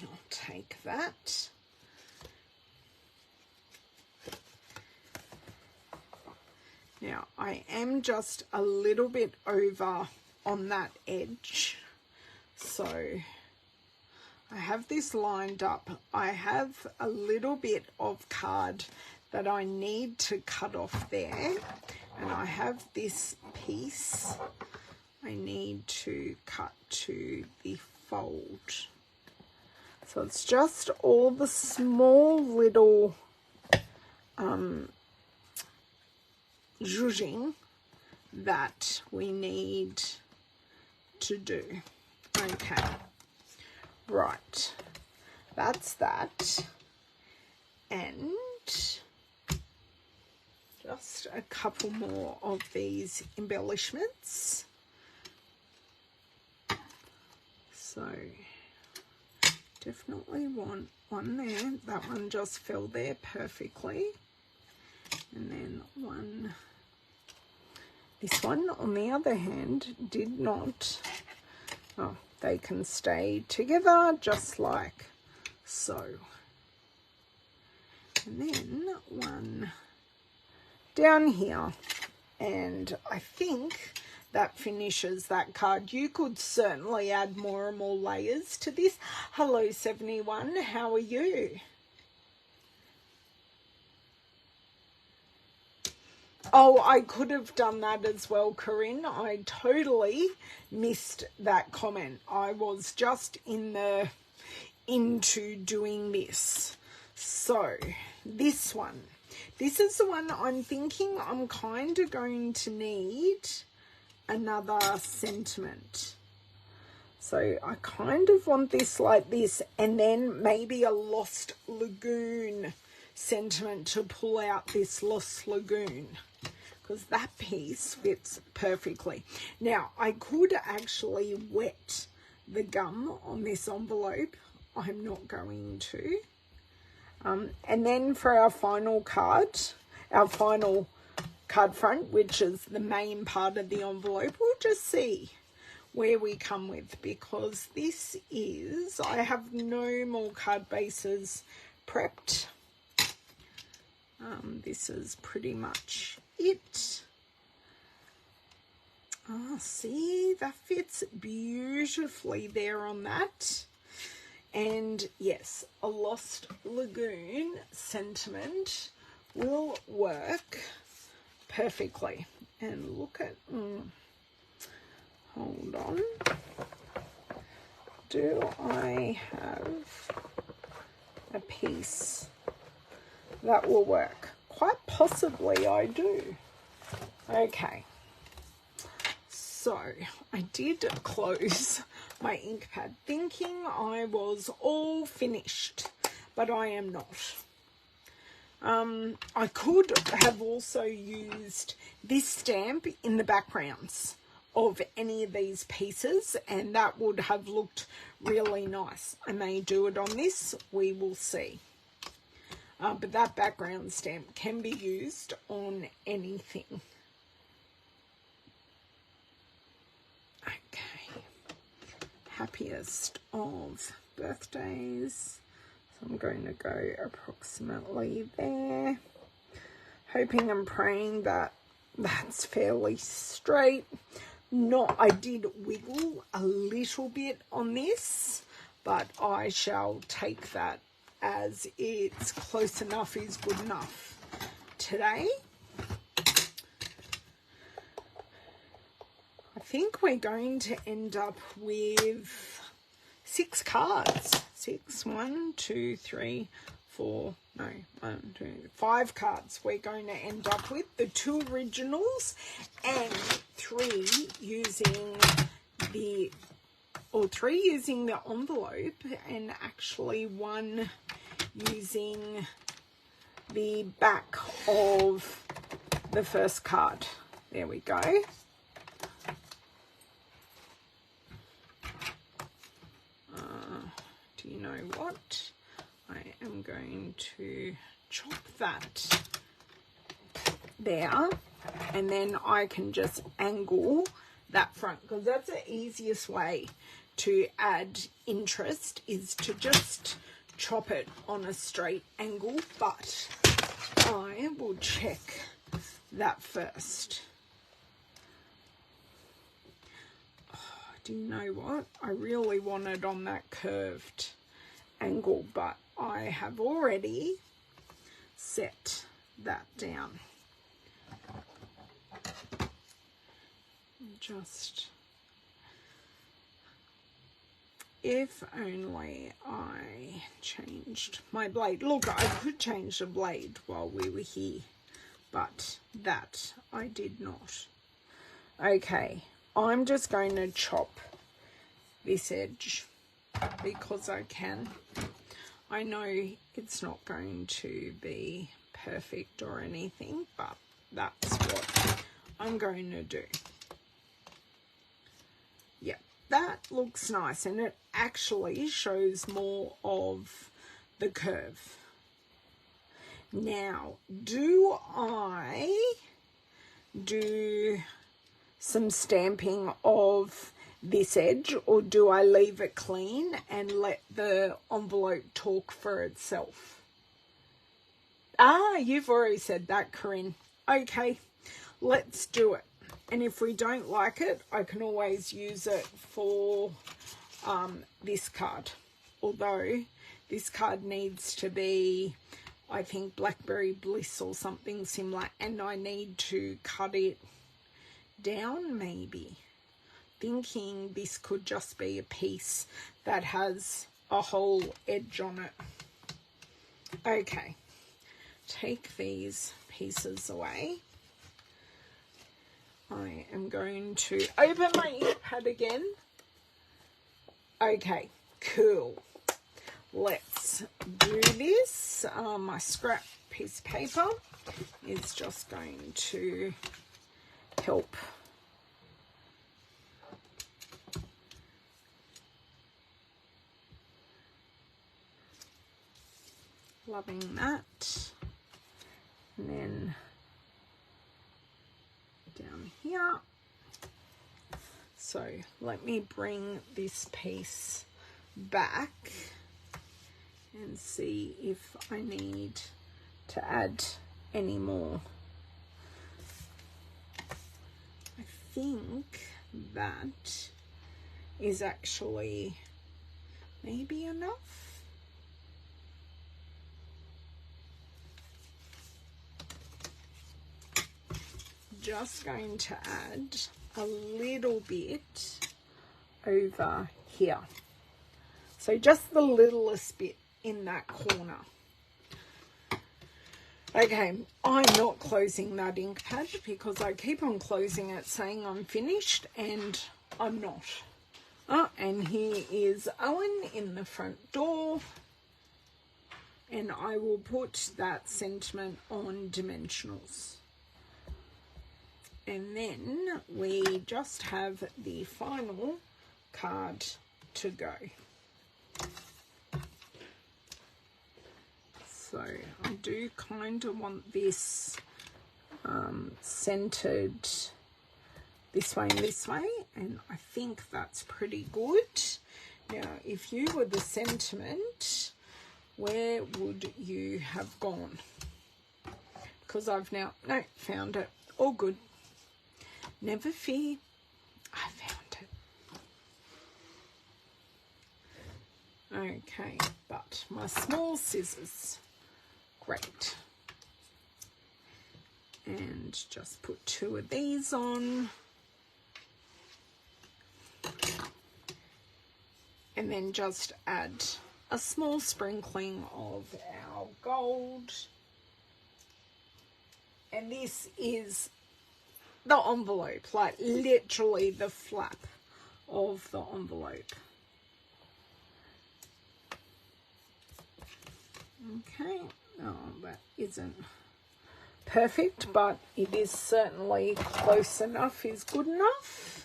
I'll take that. Now, I am just a little bit over on that edge, so I have this lined up. I have a little bit of card that I need to cut off there, and I have this piece I need to cut to the fold. So it's just all the small little zhuzhing that we need to do. Okay, right, that's that. And just a couple more of these embellishments. So definitely want one there. That one just fell there perfectly. And then one. This one, on the other hand, did not. Oh, they can stay together just like so. And then one down here. And I think that finishes that card. You could certainly add more and more layers to this. Hello, 71. How are you? Oh, I could have done that as well, Corinne. I totally missed that comment. I was just into doing this. So, this one. This is the one I'm thinking I'm kind of going to need another sentiment. So, I kind of want this like this, and then maybe a Lost Lagoon sentiment to pull out this Lost Lagoon, because that piece fits perfectly. Now, I could actually wet the gum on this envelope. I'm not going to. And then for our final card front, which is the main part of the envelope, we'll just see where we come with, because this is, I have no more card bases prepped. This is pretty much it. See, that fits beautifully there on that. And yes, a Lost Lagoon sentiment will work perfectly. And look at, hold on. Do I have a piece that will work? Quite possibly I do. Okay. So I did close my ink pad thinking I was all finished, but I am not. I could have also used this stamp in the backgrounds of any of these pieces, and that would have looked really nice. I may do it on this, we will see. But that background stamp can be used on anything. Okay. Happiest of birthdays. So I'm going to go approximately there. Hoping and praying that that's fairly straight. I did wiggle a little bit on this, but I shall take that as it's close enough is good enough today. I think we're going to end up with 6 cards. 5 cards we're going to end up with. The 2 originals and 3 using the envelope, and actually 1 using the back of the first card. There we go. Do you know what? I am going to chop that there, and then I can just angle that front, because that's the easiest way to add interest, is to just chop it on a straight angle, but I will check that first. Do you know what? I really want it on that curved angle, but I have already set that down. Just, if only I changed my blade. Look, I could change the blade while we were here, but that I did not. Okay, I'm just going to chop this edge because I can. I know it's not going to be perfect or anything, but that's what I'm going to do. Yep, that looks nice, and it actually shows more of the curve. Now, do I do some stamping of this edge, or do I leave it clean and let the envelope talk for itself? Ah, you've already said that, Corinne. Okay, let's do it. And if we don't like it, I can always use it for this card. Although this card needs to be, I think, Blackberry Bliss or something similar, and I need to cut it down maybe. Thinking this could just be a piece that has a whole edge on it. Okay, take these pieces away. I am going to open my ink pad again. Okay, cool. Let's do this. My scrap piece of paper is just going to help. Loving that. And then down here. So let me bring this piece back and see if I need to add any more. I think that is actually maybe enough. Just going to add a little bit over here. So just the littlest bit in that corner. Okay, I'm not closing that ink pad because I keep on closing it saying I'm finished and I'm not. Oh, and here is Owen in the front door. And I will put that sentiment on dimensionals. And then we just have the final card to go. So I do kind of want this centered this way and this way, and I think that's pretty good. Now, if you were the sentiment, where would you have gone? Because I've now, no, found it. All good. Never fear, I found it. Okay, but my small scissors, great. And just put 2 of these on. And then just add a small sprinkling of our gold. And this is the envelope, like literally the flap of the envelope. Okay, oh, that isn't perfect, but it is certainly close enough, is good enough.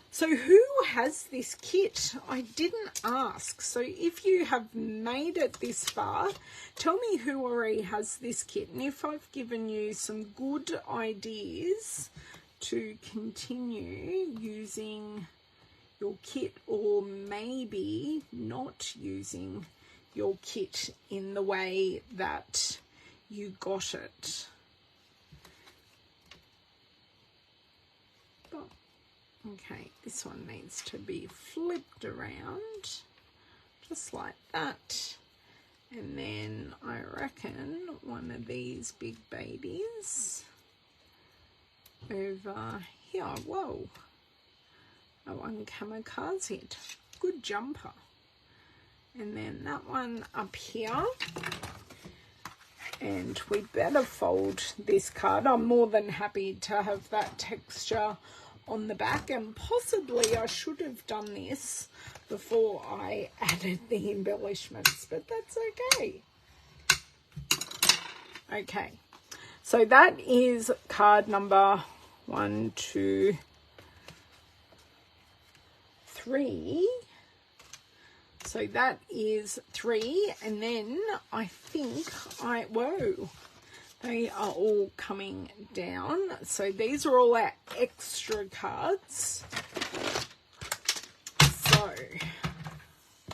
So who has this kit? I didn't ask. So if you have made it this far, tell me who already has this kit. And if I've given you some good ideas to continue using your kit, or maybe not using your kit in the way that you got it. Okay, this one needs to be flipped around, just like that. And then I reckon one of these big babies over here. Whoa. Oh, one kamikaze. Good jumper. And then that one up here. And we better fold this card. I'm more than happy to have that texture on the back, and possibly I should have done this before I added the embellishments, but that's okay. Okay, so that is card number 1, 2, 3. So that is 3, and then I think whoa, they are all coming down. So these are all our extra cards. So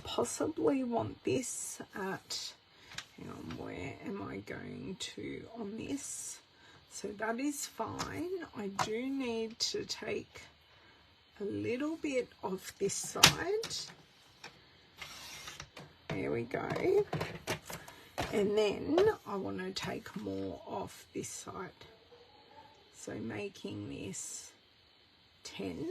possibly want this at, hang on, where am I going to on this? So that is fine. I do need to take a little bit off this side. There we go. And then I want to take more off this side. So making this 10.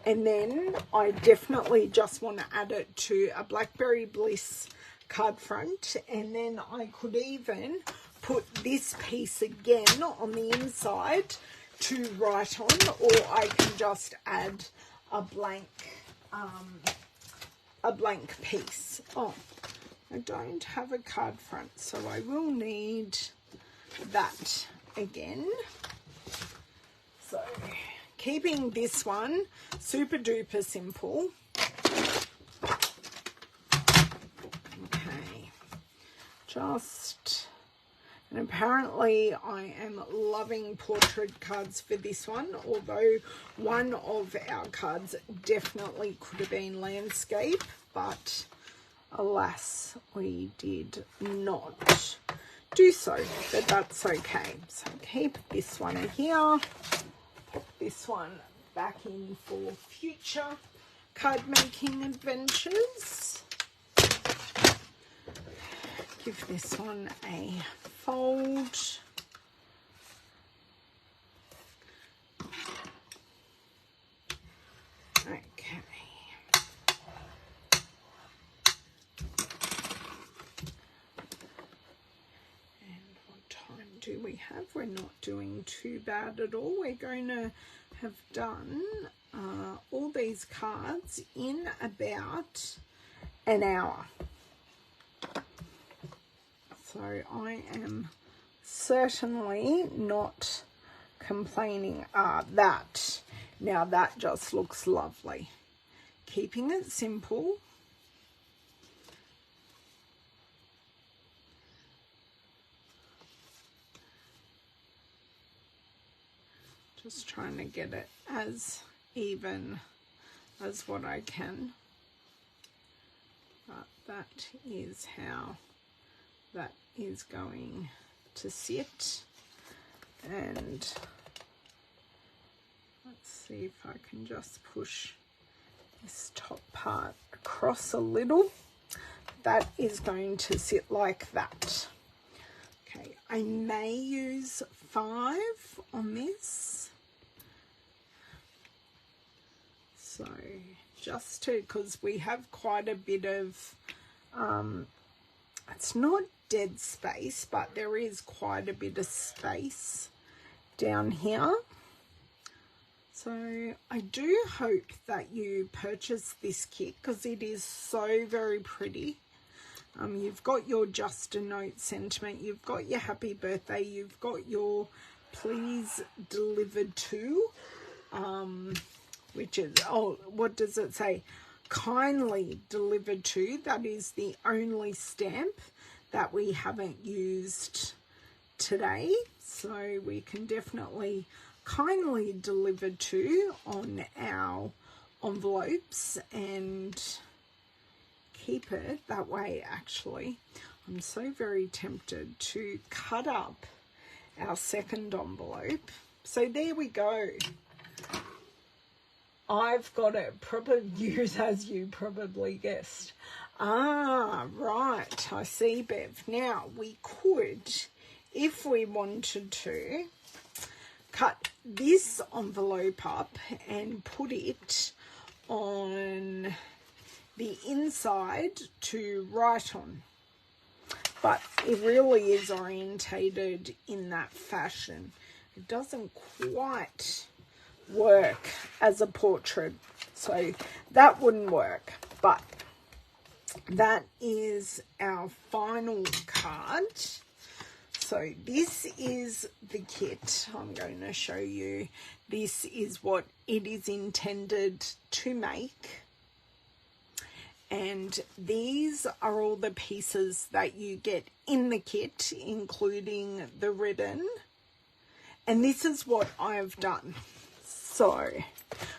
And then I definitely just want to add it to a Blackberry Bliss card front. And then I could even put this piece again on the inside to write on, or I can just add a blank piece. Oh, I don't have a card front, so I will need that again. So keeping this one super duper simple. Okay, and apparently I am loving portrait cards for this one, although one of our cards definitely could have been landscape, but alas, we did not do so, but that's okay. So keep this one here, put this one back in for future card making adventures. Give this one a fold. Okay. Do we have? We're not doing too bad at all. We're going to have done all these cards in about an hour. So I am certainly not complaining. Now that just looks lovely. Keeping it simple. Just trying to get it as even as what I can. But that is how that is going to sit. And let's see if I can just push this top part across a little. That is going to sit like that. Okay, I may use 5 on this. So just to, because we have quite a bit of, it's not dead space, but there is quite a bit of space down here. So I do hope that you purchase this kit because it is so very pretty. You've got your just a note sentiment, you've got your happy birthday, you've got your please delivered to, which is, oh, what does it say? Kindly delivered to. That is the only stamp that we haven't used today. So we can definitely kindly delivered to on our envelopes and keep it that way. Actually, I'm so very tempted to cut up our second envelope. So there we go. I've got it probably used, as you probably guessed. Ah, right, I see, Bev. Now, we could, if we wanted to, cut this envelope up and put it on the inside to write on. But it really is orientated in that fashion. it doesn't quite work as a portrait, so that wouldn't work. But that is our final card. So this is the kit. I'm going to show you. This is what it is intended to make. And these are all the pieces that you get in the kit, including the ribbon. And this is what I've done. So,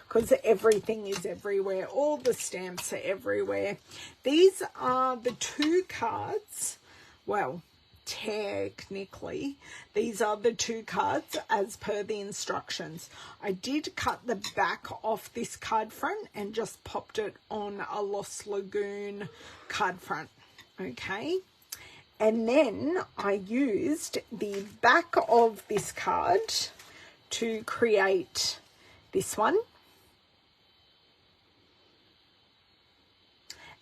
because everything is everywhere, all the stamps are everywhere. These are the 2 cards. Well, technically, these are the 2 cards as per the instructions. I did cut the back off this card front and just popped it on a Lost Lagoon card front. Okay. And then I used the back of this card to create this one.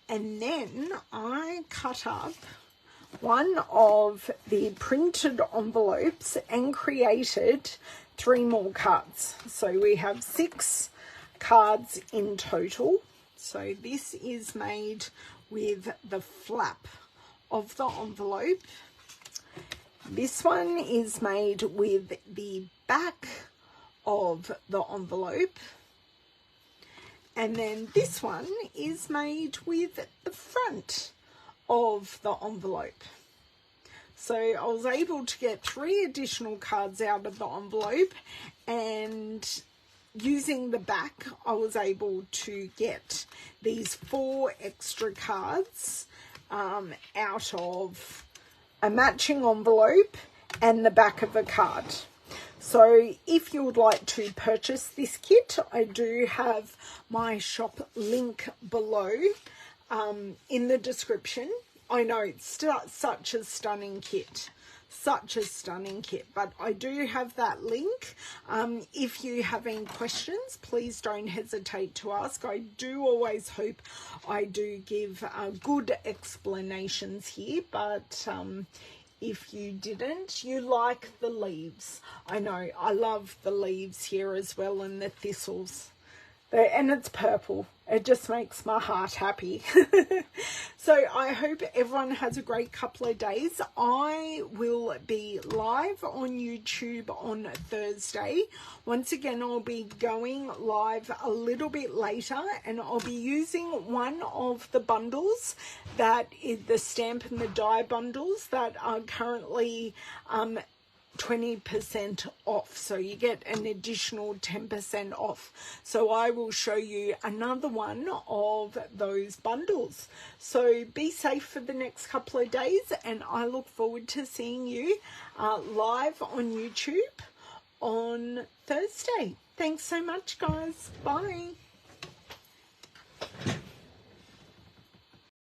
And then I cut up one of the printed envelopes and created 3 more cards. So we have 6 cards in total. So this is made with the flap of the envelope. This one is made with the back of the envelope. And then this one is made with the front of the envelope. So I was able to get 3 additional cards out of the envelope, and using the back I was able to get these 4 extra cards out of a matching envelope and the back of a card. So if you would like to purchase this kit, I do have my shop link below in the description. I know it's such a stunning kit, but I do have that link. If you have any questions, please don't hesitate to ask. I do always hope I do give good explanations here, but if you didn't, you like the leaves. I know, I love the leaves here as well, and the thistles. And it's purple. It just makes my heart happy. So I hope everyone has a great couple of days. I will be live on YouTube on Thursday. Once again, I'll be going live a little bit later, and I'll be using one of the bundles that is the Stamp and the Die bundles that are currently 20% off, so you get an additional 10% off. So I will show you another one of those bundles. So be safe for the next couple of days, and I look forward to seeing you live on YouTube on Thursday. Thanks so much, guys. Bye.